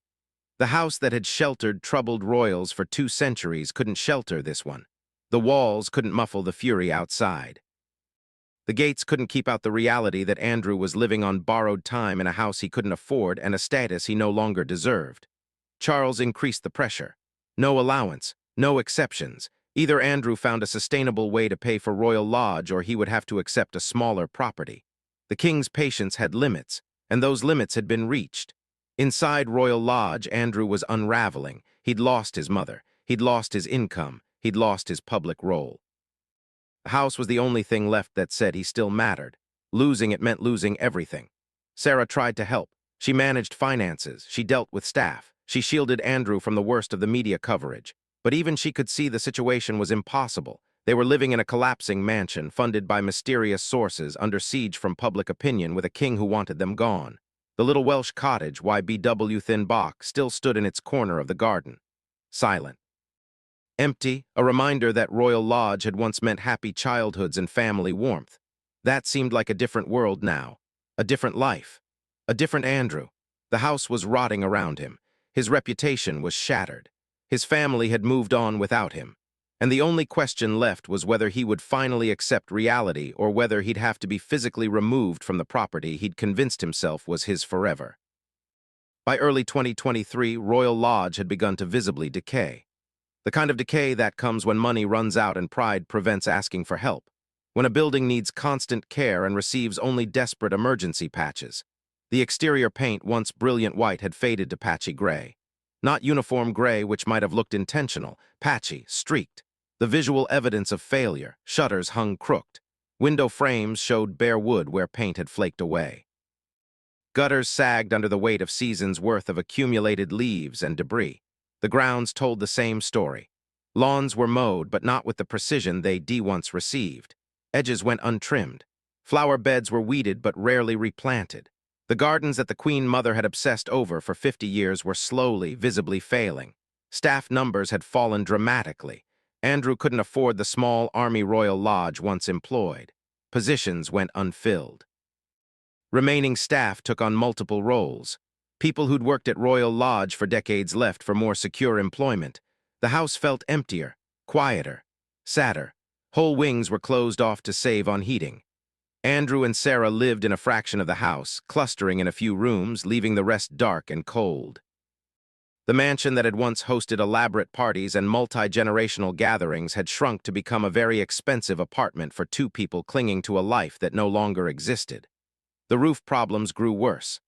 The house that had sheltered troubled royals for 2 centuries couldn't shelter this one. The walls couldn't muffle the fury outside. The gates couldn't keep out the reality that Andrew was living on borrowed time in a house he couldn't afford and a status he no longer deserved. Charles increased the pressure. No allowance, no exceptions. Either Andrew found a sustainable way to pay for Royal Lodge or he would have to accept a smaller property. The king's patience had limits, and those limits had been reached. Inside Royal Lodge, Andrew was unraveling. He'd lost his mother. He'd lost his income. He'd lost his public role. The house was the only thing left that said he still mattered. Losing it meant losing everything. Sarah tried to help. She managed finances. She dealt with staff. She shielded Andrew from the worst of the media coverage. But even she could see the situation was impossible. They were living in a collapsing mansion, funded by mysterious sources, under siege from public opinion, with a king who wanted them gone. The little Welsh cottage, YBW Thin Bach, still stood in its corner of the garden. Silent. Empty, a reminder that Royal Lodge had once meant happy childhoods and family warmth. That seemed like a different world now. A different life. A different Andrew. The house was rotting around him. His reputation was shattered. His family had moved on without him. And the only question left was whether he would finally accept reality or whether he'd have to be physically removed from the property he'd convinced himself was his forever. By early 2023, Royal Lodge had begun to visibly decay. The kind of decay that comes when money runs out and pride prevents asking for help. When a building needs constant care and receives only desperate emergency patches. The exterior paint, once brilliant white, had faded to patchy gray. Not uniform gray, which might have looked intentional, patchy, streaked. The visual evidence of failure. Shutters hung crooked. Window frames showed bare wood where paint had flaked away. Gutters sagged under the weight of seasons' worth of accumulated leaves and debris. The grounds told the same story. Lawns were mowed, but not with the precision they'd once received. Edges went untrimmed. Flower beds were weeded but rarely replanted. The gardens that the Queen Mother had obsessed over for 50 years were slowly, visibly failing. Staff numbers had fallen dramatically. Andrew couldn't afford the small Army Royal Lodge once employed. Positions went unfilled. Remaining staff took on multiple roles. People who'd worked at Royal Lodge for decades left for more secure employment. The house felt emptier, quieter, sadder. Whole wings were closed off to save on heating. Andrew and Sarah lived in a fraction of the house, clustering in a few rooms, leaving the rest dark and cold. The mansion that had once hosted elaborate parties and multi-generational gatherings had shrunk to become a very expensive apartment for 2 people clinging to a life that no longer existed. The roof problems grew worse.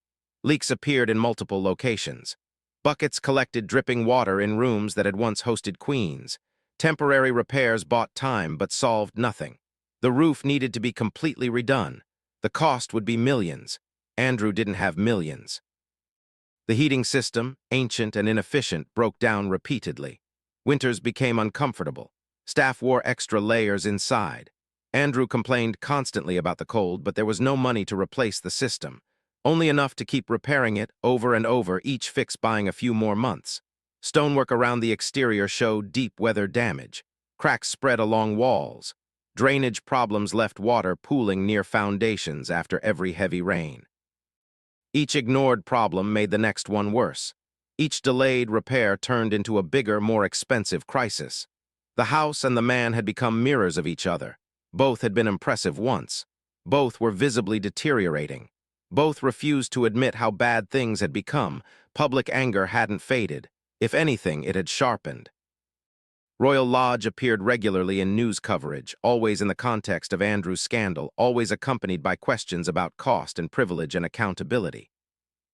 Leaks appeared in multiple locations. Buckets collected dripping water in rooms that had once hosted queens. Temporary repairs bought time but solved nothing. The roof needed to be completely redone. The cost would be millions. Andrew didn't have millions. The heating system, ancient and inefficient, broke down repeatedly. Winters became uncomfortable. Staff wore extra layers inside. Andrew complained constantly about the cold, but there was no money to replace the system. Only enough to keep repairing it over and over, each fix buying a few more months. Stonework around the exterior showed deep weather damage. Cracks spread along walls. Drainage problems left water pooling near foundations after every heavy rain. Each ignored problem made the next one worse. Each delayed repair turned into a bigger, more expensive crisis. The house and the man had become mirrors of each other. Both had been impressive once. Both were visibly deteriorating. Both refused to admit how bad things had become. Public anger hadn't faded. If anything, it had sharpened. Royal Lodge appeared regularly in news coverage, always in the context of Andrew's scandal, always accompanied by questions about cost and privilege and accountability.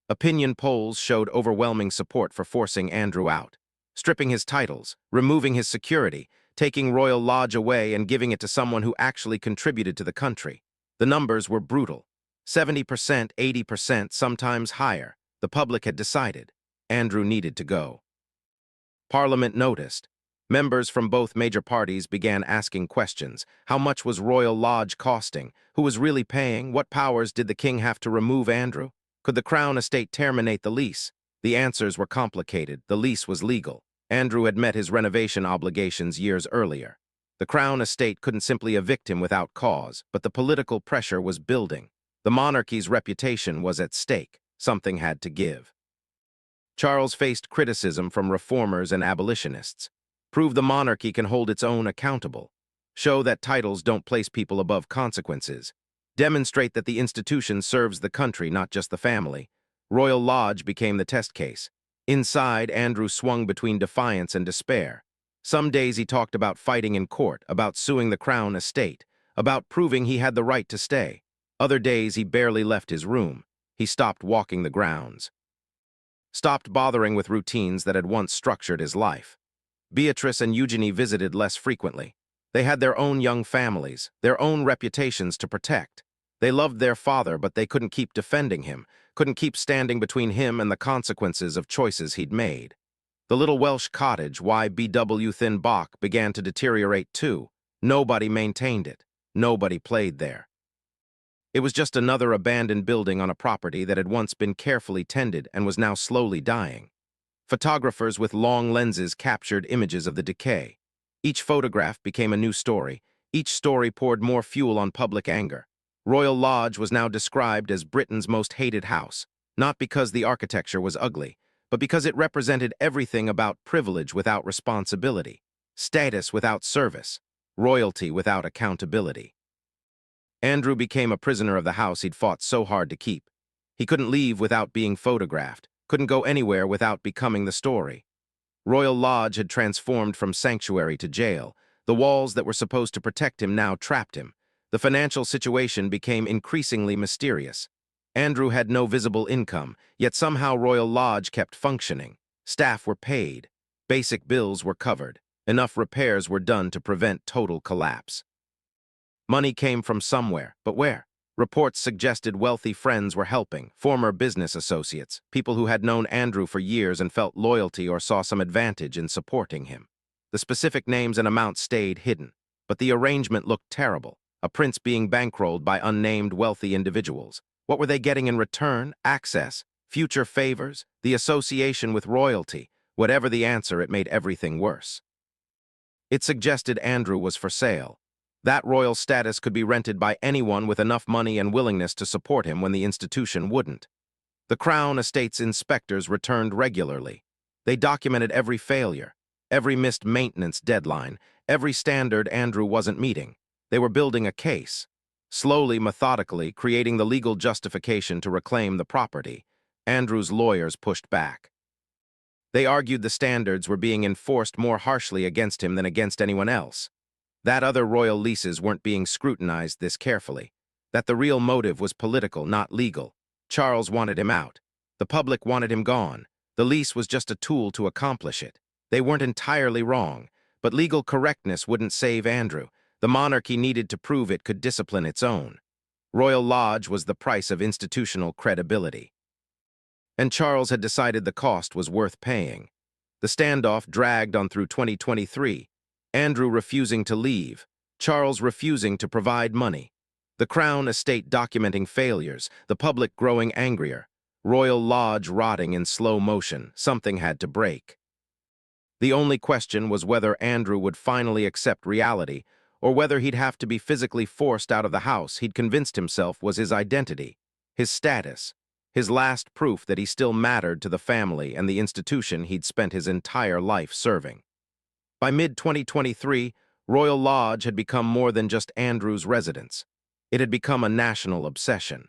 Opinion polls showed overwhelming support for forcing Andrew out, stripping his titles, removing his security, taking Royal Lodge away and giving it to someone who actually contributed to the country. The numbers were brutal. 70%, 80%, sometimes higher. The public had decided. Andrew needed to go. Parliament noticed. Members from both major parties began asking questions. How much was Royal Lodge costing? Who was really paying? What powers did the king have to remove Andrew? Could the Crown estate terminate the lease? The answers were complicated. The lease was legal. Andrew had met his renovation obligations years earlier. The Crown estate couldn't simply evict him without cause, but the political pressure was building. The monarchy's reputation was at stake. Something had to give. Charles faced criticism from reformers and abolitionists. Prove the monarchy can hold its own accountable. Show that titles don't place people above consequences. Demonstrate that the institution serves the country, not just the family. Royal Lodge became the test case. Inside, Andrew swung between defiance and despair. Some days he talked about fighting in court, about suing the Crown estate, about proving he had the right to stay. Other days he barely left his room. He stopped walking the grounds. Stopped bothering with routines that had once structured his life. Beatrice and Eugenie visited less frequently. They had their own young families, their own reputations to protect. They loved their father, but they couldn't keep defending him, couldn't keep standing between him and the consequences of choices he'd made. The little Welsh cottage, YBW Thin Bach, began to deteriorate too. Nobody maintained it. Nobody played there. It was just another abandoned building on a property that had once been carefully tended and was now slowly dying. Photographers with long lenses captured images of the decay. Each photograph became a new story. Each story poured more fuel on public anger. Royal Lodge was now described as Britain's most hated house, not because the architecture was ugly, but because it represented everything about privilege without responsibility, status without service, royalty without accountability. Andrew became a prisoner of the house he'd fought so hard to keep. He couldn't leave without being photographed, couldn't go anywhere without becoming the story. Royal Lodge had transformed from sanctuary to jail. The walls that were supposed to protect him now trapped him. The financial situation became increasingly mysterious. Andrew had no visible income, yet somehow Royal Lodge kept functioning. Staff were paid. Basic bills were covered. Enough repairs were done to prevent total collapse. Money came from somewhere, but where? Reports suggested wealthy friends were helping, former business associates, people who had known Andrew for years and felt loyalty or saw some advantage in supporting him. The specific names and amounts stayed hidden, but the arrangement looked terrible, a prince being bankrolled by unnamed wealthy individuals. What were they getting in return? Access, future favors, the association with royalty. Whatever the answer, it made everything worse. It suggested Andrew was for sale. That royal status could be rented by anyone with enough money and willingness to support him when the institution wouldn't. The Crown Estate's inspectors returned regularly. They documented every failure, every missed maintenance deadline, every standard Andrew wasn't meeting. They were building a case, slowly, methodically, creating the legal justification to reclaim the property. Andrew's lawyers pushed back. They argued the standards were being enforced more harshly against him than against anyone else. That other royal leases weren't being scrutinized this carefully. That the real motive was political, not legal. Charles wanted him out. The public wanted him gone. The lease was just a tool to accomplish it. They weren't entirely wrong, but legal correctness wouldn't save Andrew. The monarchy needed to prove it could discipline its own. Royal Lodge was the price of institutional credibility. and Charles had decided the cost was worth paying. The standoff dragged on through 2023, Andrew refusing to leave, Charles refusing to provide money. The Crown estate documenting failures, the public growing angrier, Royal Lodge rotting in slow motion. Something had to break. The only question was whether Andrew would finally accept reality, or whether he'd have to be physically forced out of the house he'd convinced himself was his identity, his status, his last proof that he still mattered to the family and the institution he'd spent his entire life serving. By mid-2023, Royal Lodge had become more than just Andrew's residence. It had become a national obsession.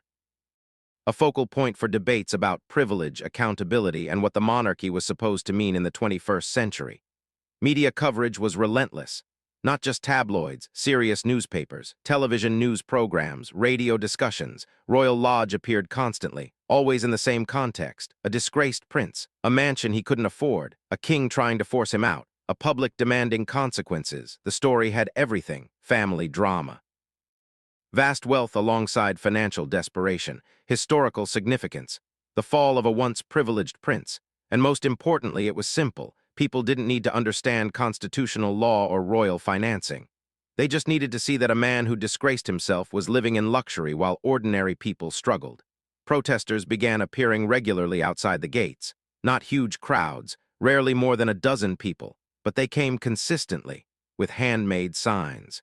A focal point for debates about privilege, accountability, and what the monarchy was supposed to mean in the 21st century. Media coverage was relentless. Not just tabloids, serious newspapers, television news programs, radio discussions. Royal Lodge appeared constantly, always in the same context: a disgraced prince, a mansion he couldn't afford, a king trying to force him out, a public demanding consequences. The story had everything: family drama. Vast wealth alongside financial desperation, historical significance, the fall of a once privileged prince, and most importantly, it was simple. People didn't need to understand constitutional law or royal financing. They just needed to see that a man who disgraced himself was living in luxury while ordinary people struggled. Protesters began appearing regularly outside the gates. Not huge crowds, rarely more than a dozen people, but they came consistently, with handmade signs.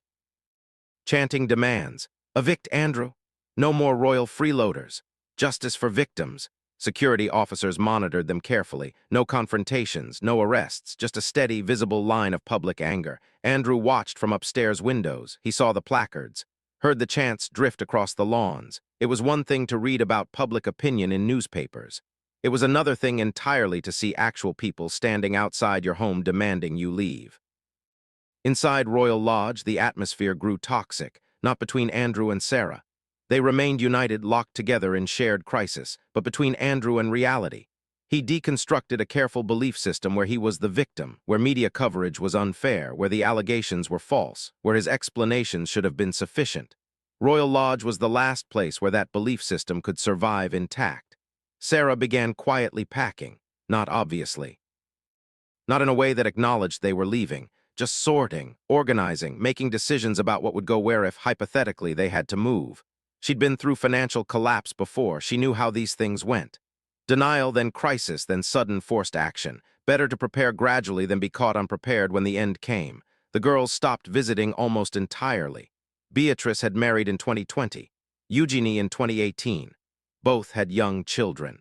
Chanting demands: evict Andrew, no more royal freeloaders, justice for victims. Security officers monitored them carefully. No confrontations, no arrests, just a steady, visible line of public anger. Andrew watched from upstairs windows. He saw the placards, heard the chants drift across the lawns. It was one thing to read about public opinion in newspapers. It was another thing entirely to see actual people standing outside your home demanding you leave. Inside Royal Lodge, the atmosphere grew toxic, not between Andrew and Sarah. They remained united, locked together in shared crisis, but between Andrew and reality. He deconstructed a careful belief system where he was the victim, where media coverage was unfair, where the allegations were false, where his explanations should have been sufficient. Royal Lodge was the last place where that belief system could survive intact. Sarah began quietly packing, not obviously. Not in a way that acknowledged they were leaving, just sorting, organizing, making decisions about what would go where if, hypothetically, they had to move. She'd been through financial collapse before. She knew how these things went. Denial, then crisis, then sudden forced action. Better to prepare gradually than be caught unprepared when the end came. The girls stopped visiting almost entirely. Beatrice had married in 2020, Eugenie in 2018. Both had young children.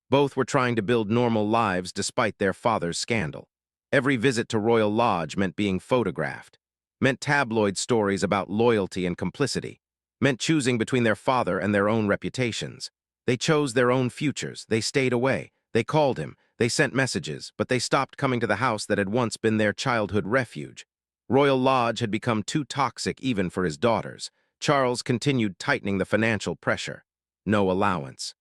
Both were trying to build normal lives despite their father's scandal. Every visit to Royal Lodge meant being photographed, meant tabloid stories about loyalty and complicity, meant choosing between their father and their own reputations. They chose their own futures. They stayed away. They called him. They sent messages, but they stopped coming to the house that had once been their childhood refuge. Royal Lodge had become too toxic even for his daughters. Charles continued tightening the financial pressure. No allowance.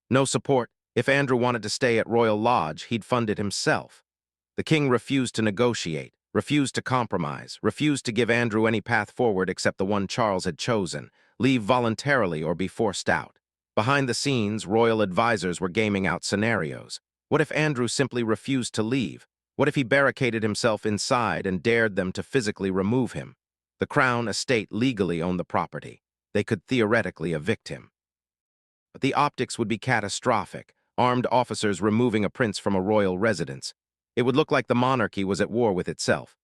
No support. If Andrew wanted to stay at Royal Lodge, he'd fund it himself. The king refused to negotiate, refused to compromise, refused to give Andrew any path forward except the one Charles had chosen: leave voluntarily or be forced out. Behind the scenes, royal advisors were gaming out scenarios. What if Andrew simply refused to leave? What if he barricaded himself inside and dared them to physically remove him? The Crown estate legally owned the property. They could theoretically evict him. But the optics would be catastrophic: armed officers removing a prince from a royal residence. It would look like the monarchy was at war with itself.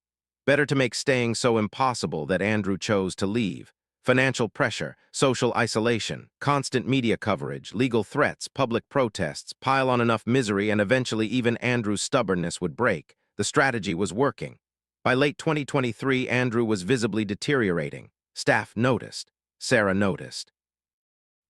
Better to make staying so impossible that Andrew chose to leave. Financial pressure, social isolation, constant media coverage, legal threats, public protests, pile on enough misery and eventually even Andrew's stubbornness would break. The strategy was working. By late 2023, Andrew was visibly deteriorating. Staff noticed. Sarah noticed.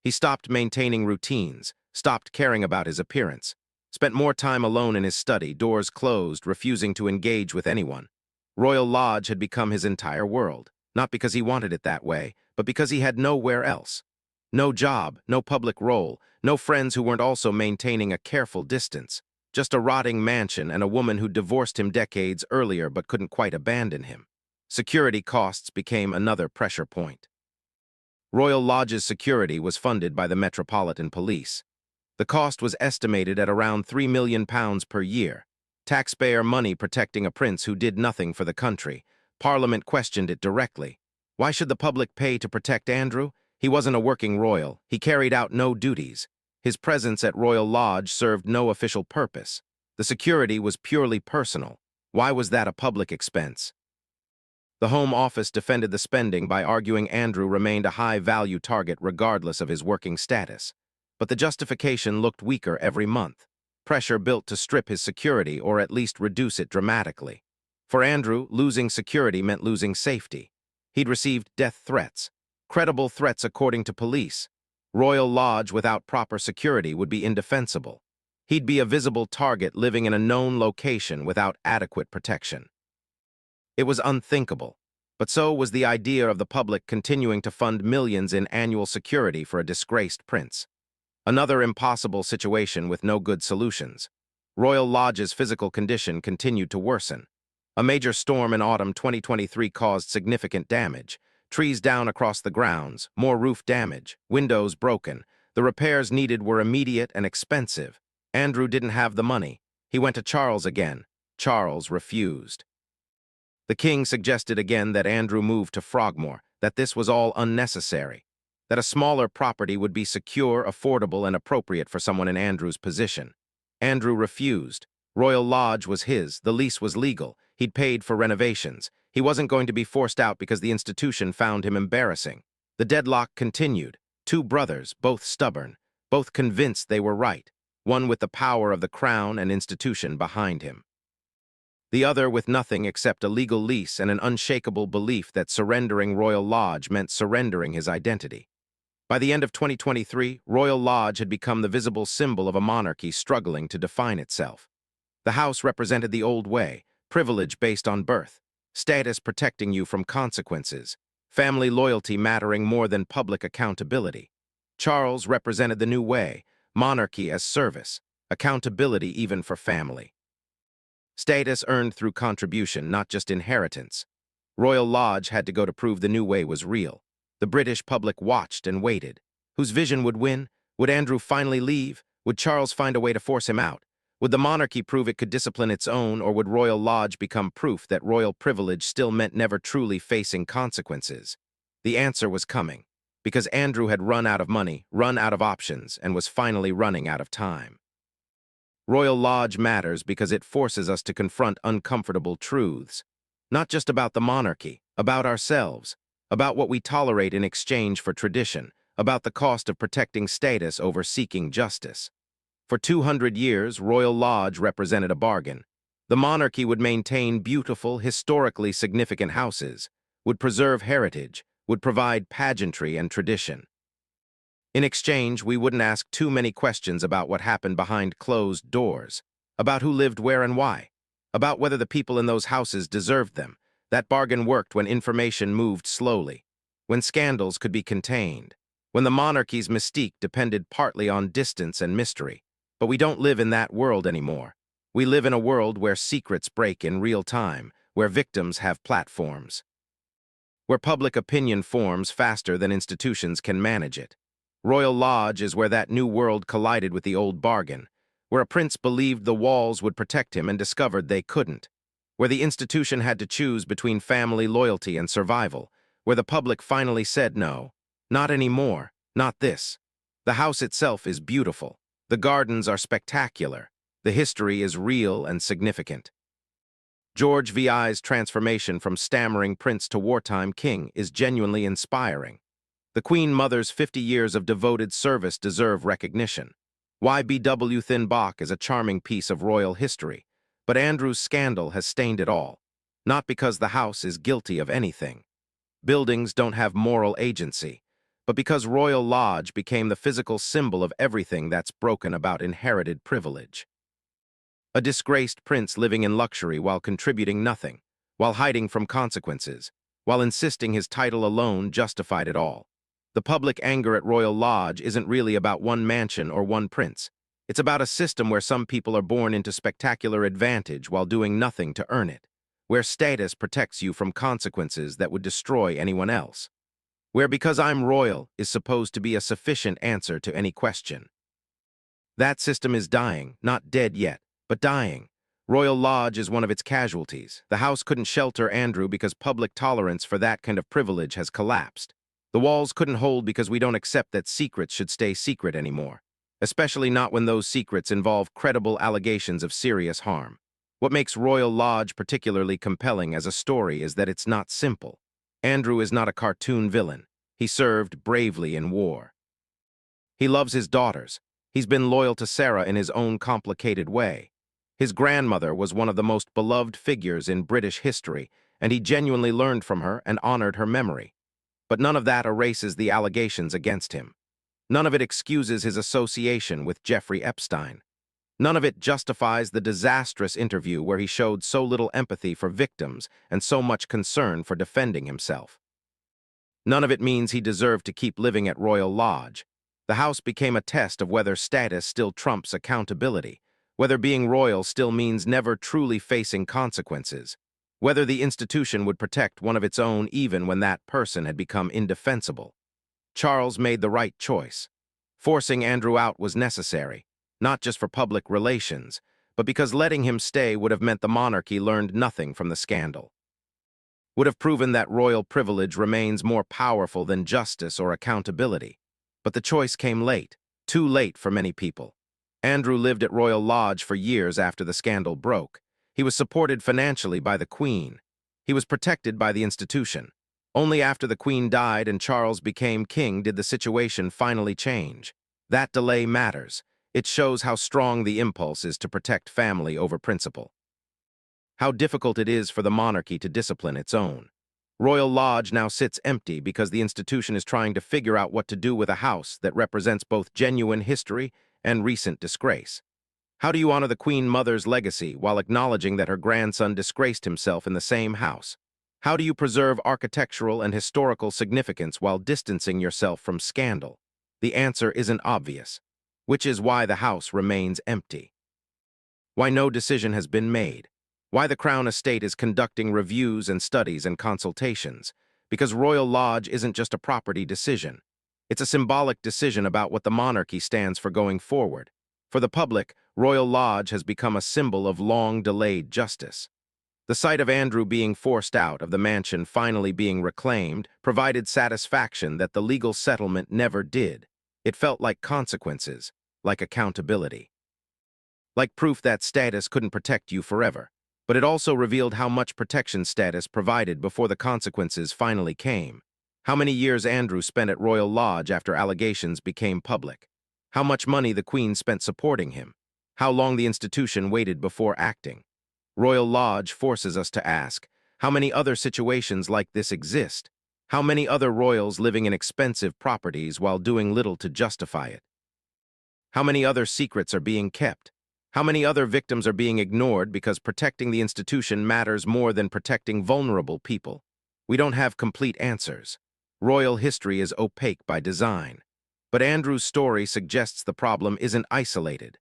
He stopped maintaining routines, stopped caring about his appearance, spent more time alone in his study, doors closed, refusing to engage with anyone. Royal Lodge had become his entire world, not because he wanted it that way, but because he had nowhere else. No job, no public role, no friends who weren't also maintaining a careful distance, just a rotting mansion and a woman who divorced him decades earlier but couldn't quite abandon him. Security costs became another pressure point. Royal Lodge's security was funded by the Metropolitan Police. The cost was estimated at around £3 million per year. Taxpayer money protecting a prince who did nothing for the country. Parliament questioned it directly. Why should the public pay to protect Andrew? He wasn't a working royal. He carried out no duties. His presence at Royal Lodge served no official purpose. The security was purely personal. Why was that a public expense? The Home Office defended the spending by arguing Andrew remained a high-value target regardless of his working status. But the justification looked weaker every month. Pressure built to strip his security or at least reduce it dramatically. For Andrew, losing security meant losing safety. He'd received death threats, credible threats according to police. Royal Lodge without proper security would be indefensible. He'd be a visible target living in a known location without adequate protection. It was unthinkable, but so was the idea of the public continuing to fund millions in annual security for a disgraced prince. Another impossible situation with no good solutions. Royal Lodge's physical condition continued to worsen. A major storm in autumn 2023 caused significant damage. Trees down across the grounds, more roof damage, windows broken. The repairs needed were immediate and expensive. Andrew didn't have the money. He went to Charles again. Charles refused. The king suggested again that Andrew move to Frogmore, that this was all unnecessary, that a smaller property would be secure, affordable, and appropriate for someone in Andrew's position. Andrew refused. Royal Lodge was his, the lease was legal, he'd paid for renovations. He wasn't going to be forced out because the institution found him embarrassing. The deadlock continued. Two brothers, both stubborn, both convinced they were right, one with the power of the crown and institution behind him. The other with nothing except a legal lease and an unshakable belief that surrendering Royal Lodge meant surrendering his identity. By the end of 2023, Royal Lodge had become the visible symbol of a monarchy struggling to define itself. The house represented the old way, privilege based on birth, status protecting you from consequences, family loyalty mattering more than public accountability. Charles represented the new way, monarchy as service, accountability even for family. Status earned through contribution, not just inheritance. Royal Lodge had to go to prove the new way was real. The British public watched and waited. Whose vision would win? Would Andrew finally leave? Would Charles find a way to force him out? Would the monarchy prove it could discipline its own, or would Royal Lodge become proof that royal privilege still meant never truly facing consequences? The answer was coming, because Andrew had run out of money, run out of options, and was finally running out of time. Royal Lodge matters because it forces us to confront uncomfortable truths, not just about the monarchy, about ourselves, about what we tolerate in exchange for tradition, about the cost of protecting status over seeking justice. For 200 years, Royal Lodge represented a bargain. The monarchy would maintain beautiful, historically significant houses, would preserve heritage, would provide pageantry and tradition. In exchange, we wouldn't ask too many questions about what happened behind closed doors, about who lived where and why, about whether the people in those houses deserved them. That bargain worked when information moved slowly, when scandals could be contained, when the monarchy's mystique depended partly on distance and mystery. But we don't live in that world anymore. We live in a world where secrets break in real time, where victims have platforms, where public opinion forms faster than institutions can manage it. Royal Lodge is where that new world collided with the old bargain, where a prince believed the walls would protect him and discovered they couldn't, where the institution had to choose between family loyalty and survival, where the public finally said no, not anymore, not this. The house itself is beautiful. The gardens are spectacular. The history is real and significant. George VI's transformation from stammering prince to wartime king is genuinely inspiring. The Queen Mother's 50 years of devoted service deserve recognition. YBW Thin Bach is a charming piece of royal history, but Andrew's scandal has stained it all. Not because the house is guilty of anything. Buildings don't have moral agency, but because Royal Lodge became the physical symbol of everything that's broken about inherited privilege. A disgraced prince living in luxury while contributing nothing, while hiding from consequences, while insisting his title alone justified it all. The public anger at Royal Lodge isn't really about one mansion or one prince. It's about a system where some people are born into spectacular advantage while doing nothing to earn it, where status protects you from consequences that would destroy anyone else, where because I'm royal is supposed to be a sufficient answer to any question. That system is dying, not dead yet, but dying. Royal Lodge is one of its casualties. The house couldn't shelter Andrew because public tolerance for that kind of privilege has collapsed. The walls couldn't hold because we don't accept that secrets should stay secret anymore, especially not when those secrets involve credible allegations of serious harm. What makes Royal Lodge particularly compelling as a story is that it's not simple. Andrew is not a cartoon villain. He served bravely in war. He loves his daughters. He's been loyal to Sarah in his own complicated way. His grandmother was one of the most beloved figures in British history, and he genuinely learned from her and honored her memory. But none of that erases the allegations against him. None of it excuses his association with Jeffrey Epstein. None of it justifies the disastrous interview where he showed so little empathy for victims and so much concern for defending himself. None of it means he deserved to keep living at Royal Lodge. The house became a test of whether status still trumps accountability, whether being royal still means never truly facing consequences, whether the institution would protect one of its own even when that person had become indefensible. Charles made the right choice. Forcing Andrew out was necessary, not just for public relations, but because letting him stay would have meant the monarchy learned nothing from the scandal. Would have proven that royal privilege remains more powerful than justice or accountability. But the choice came late, too late for many people. Andrew lived at Royal Lodge for years after the scandal broke. He was supported financially by the Queen. He was protected by the institution. Only after the Queen died and Charles became king did the situation finally change. That delay matters. It shows how strong the impulse is to protect family over principle. How difficult it is for the monarchy to discipline its own. Royal Lodge now sits empty because the institution is trying to figure out what to do with a house that represents both genuine history and recent disgrace. How do you honor the Queen Mother's legacy while acknowledging that her grandson disgraced himself in the same house? How do you preserve architectural and historical significance while distancing yourself from scandal? The answer isn't obvious, which is why the house remains empty. Why no decision has been made. Why the Crown Estate is conducting reviews and studies and consultations. Because Royal Lodge isn't just a property decision. It's a symbolic decision about what the monarchy stands for going forward. For the public, Royal Lodge has become a symbol of long-delayed justice. The sight of Andrew being forced out, of the mansion finally being reclaimed, provided satisfaction that the legal settlement never did. It felt like consequences, like accountability. Like proof that status couldn't protect you forever. But it also revealed how much protection status provided before the consequences finally came. How many years Andrew spent at Royal Lodge after allegations became public. How much money the Queen spent supporting him. How long the institution waited before acting. Royal Lodge forces us to ask, how many other situations like this exist? How many other royals living in expensive properties while doing little to justify it? How many other secrets are being kept? How many other victims are being ignored because protecting the institution matters more than protecting vulnerable people? We don't have complete answers. Royal history is opaque by design. But Andrew's story suggests the problem isn't isolated,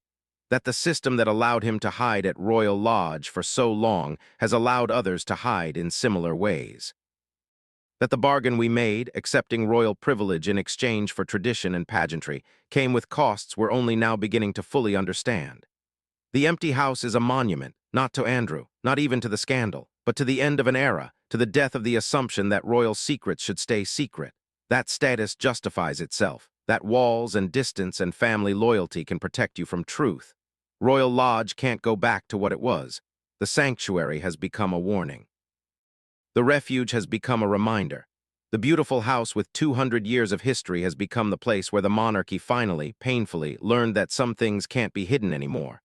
that the system that allowed him to hide at Royal Lodge for so long has allowed others to hide in similar ways. That the bargain we made, accepting royal privilege in exchange for tradition and pageantry, came with costs we're only now beginning to fully understand. The empty house is a monument, not to Andrew, not even to the scandal, but to the end of an era, to the death of the assumption that royal secrets should stay secret. That status justifies itself, that walls and distance and family loyalty can protect you from truth. Royal Lodge can't go back to what it was. The sanctuary has become a warning. The refuge has become a reminder. The beautiful house with 200 years of history has become the place where the monarchy finally, painfully, learned that some things can't be hidden anymore.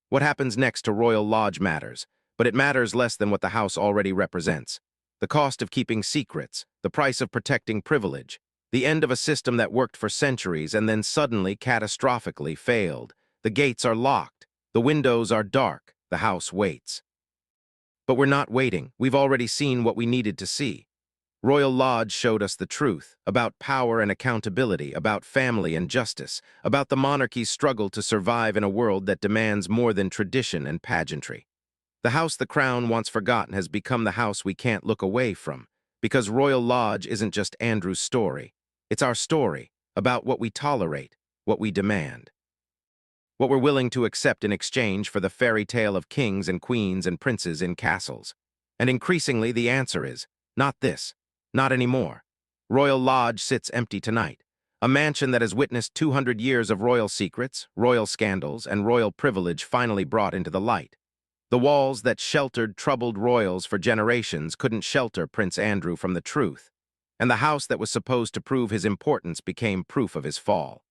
What happens next to Royal Lodge matters, but it matters less than what the house already represents. The cost of keeping secrets, the price of protecting privilege, the end of a system that worked for centuries and then suddenly, catastrophically failed. The gates are locked, the windows are dark, the house waits. But we're not waiting. We've already seen what we needed to see. Royal Lodge showed us the truth about power and accountability, about family and justice, about the monarchy's struggle to survive in a world that demands more than tradition and pageantry. The house the Crown once forgotten has become the house we can't look away from, because Royal Lodge isn't just Andrew's story. It's our story, about what we tolerate, what we demand. what we're willing to accept in exchange for the fairy tale of kings and queens and princes in castles. And increasingly, the answer is, not this, not anymore. Royal Lodge sits empty tonight, a mansion that has witnessed 200 years of royal secrets, royal scandals, and royal privilege finally brought into the light. The walls that sheltered troubled royals for generations couldn't shelter Prince Andrew from the truth, and the house that was supposed to prove his importance became proof of his fall.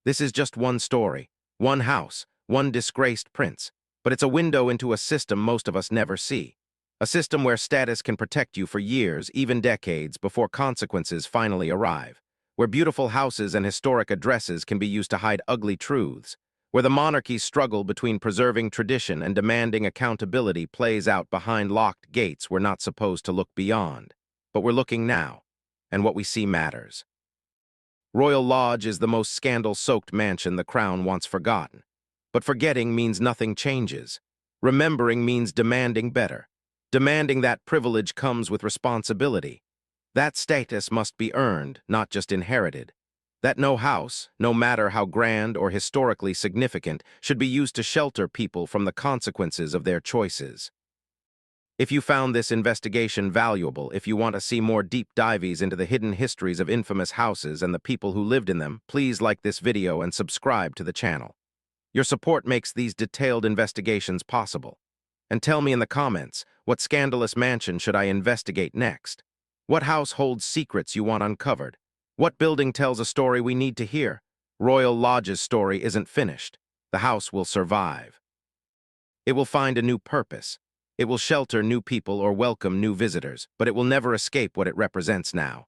This is just one story, one house, one disgraced prince, but it's a window into a system most of us never see. A system where status can protect you for years, even decades, before consequences finally arrive. Where beautiful houses and historic addresses can be used to hide ugly truths. Where the monarchy's struggle between preserving tradition and demanding accountability plays out behind locked gates we're not supposed to look beyond. But we're looking now, and what we see matters. Royal Lodge is the most scandal-soaked mansion the crown wants forgotten. But forgetting means nothing changes. Remembering means demanding better. Demanding that privilege comes with responsibility. That status must be earned, not just inherited. That no house, no matter how grand or historically significant, should be used to shelter people from the consequences of their choices. If you found this investigation valuable, if you want to see more deep dives into the hidden histories of infamous houses and the people who lived in them, please like this video and subscribe to the channel. Your support makes these detailed investigations possible. And tell me in the comments, what scandalous mansion should I investigate next? What house holds secrets you want uncovered? What building tells a story we need to hear? Royal Lodge's story isn't finished. The house will survive. It will find a new purpose. It will shelter new people or welcome new visitors, but it will never escape what it represents now.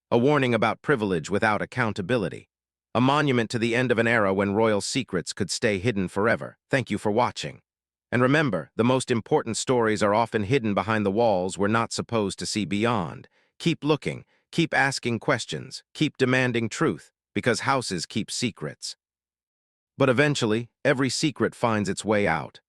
A warning about privilege without accountability. A monument to the end of an era when royal secrets could stay hidden forever. Thank you for watching. And remember, the most important stories are often hidden behind the walls we're not supposed to see beyond. Keep looking, keep asking questions, keep demanding truth, because houses keep secrets. But eventually, every secret finds its way out.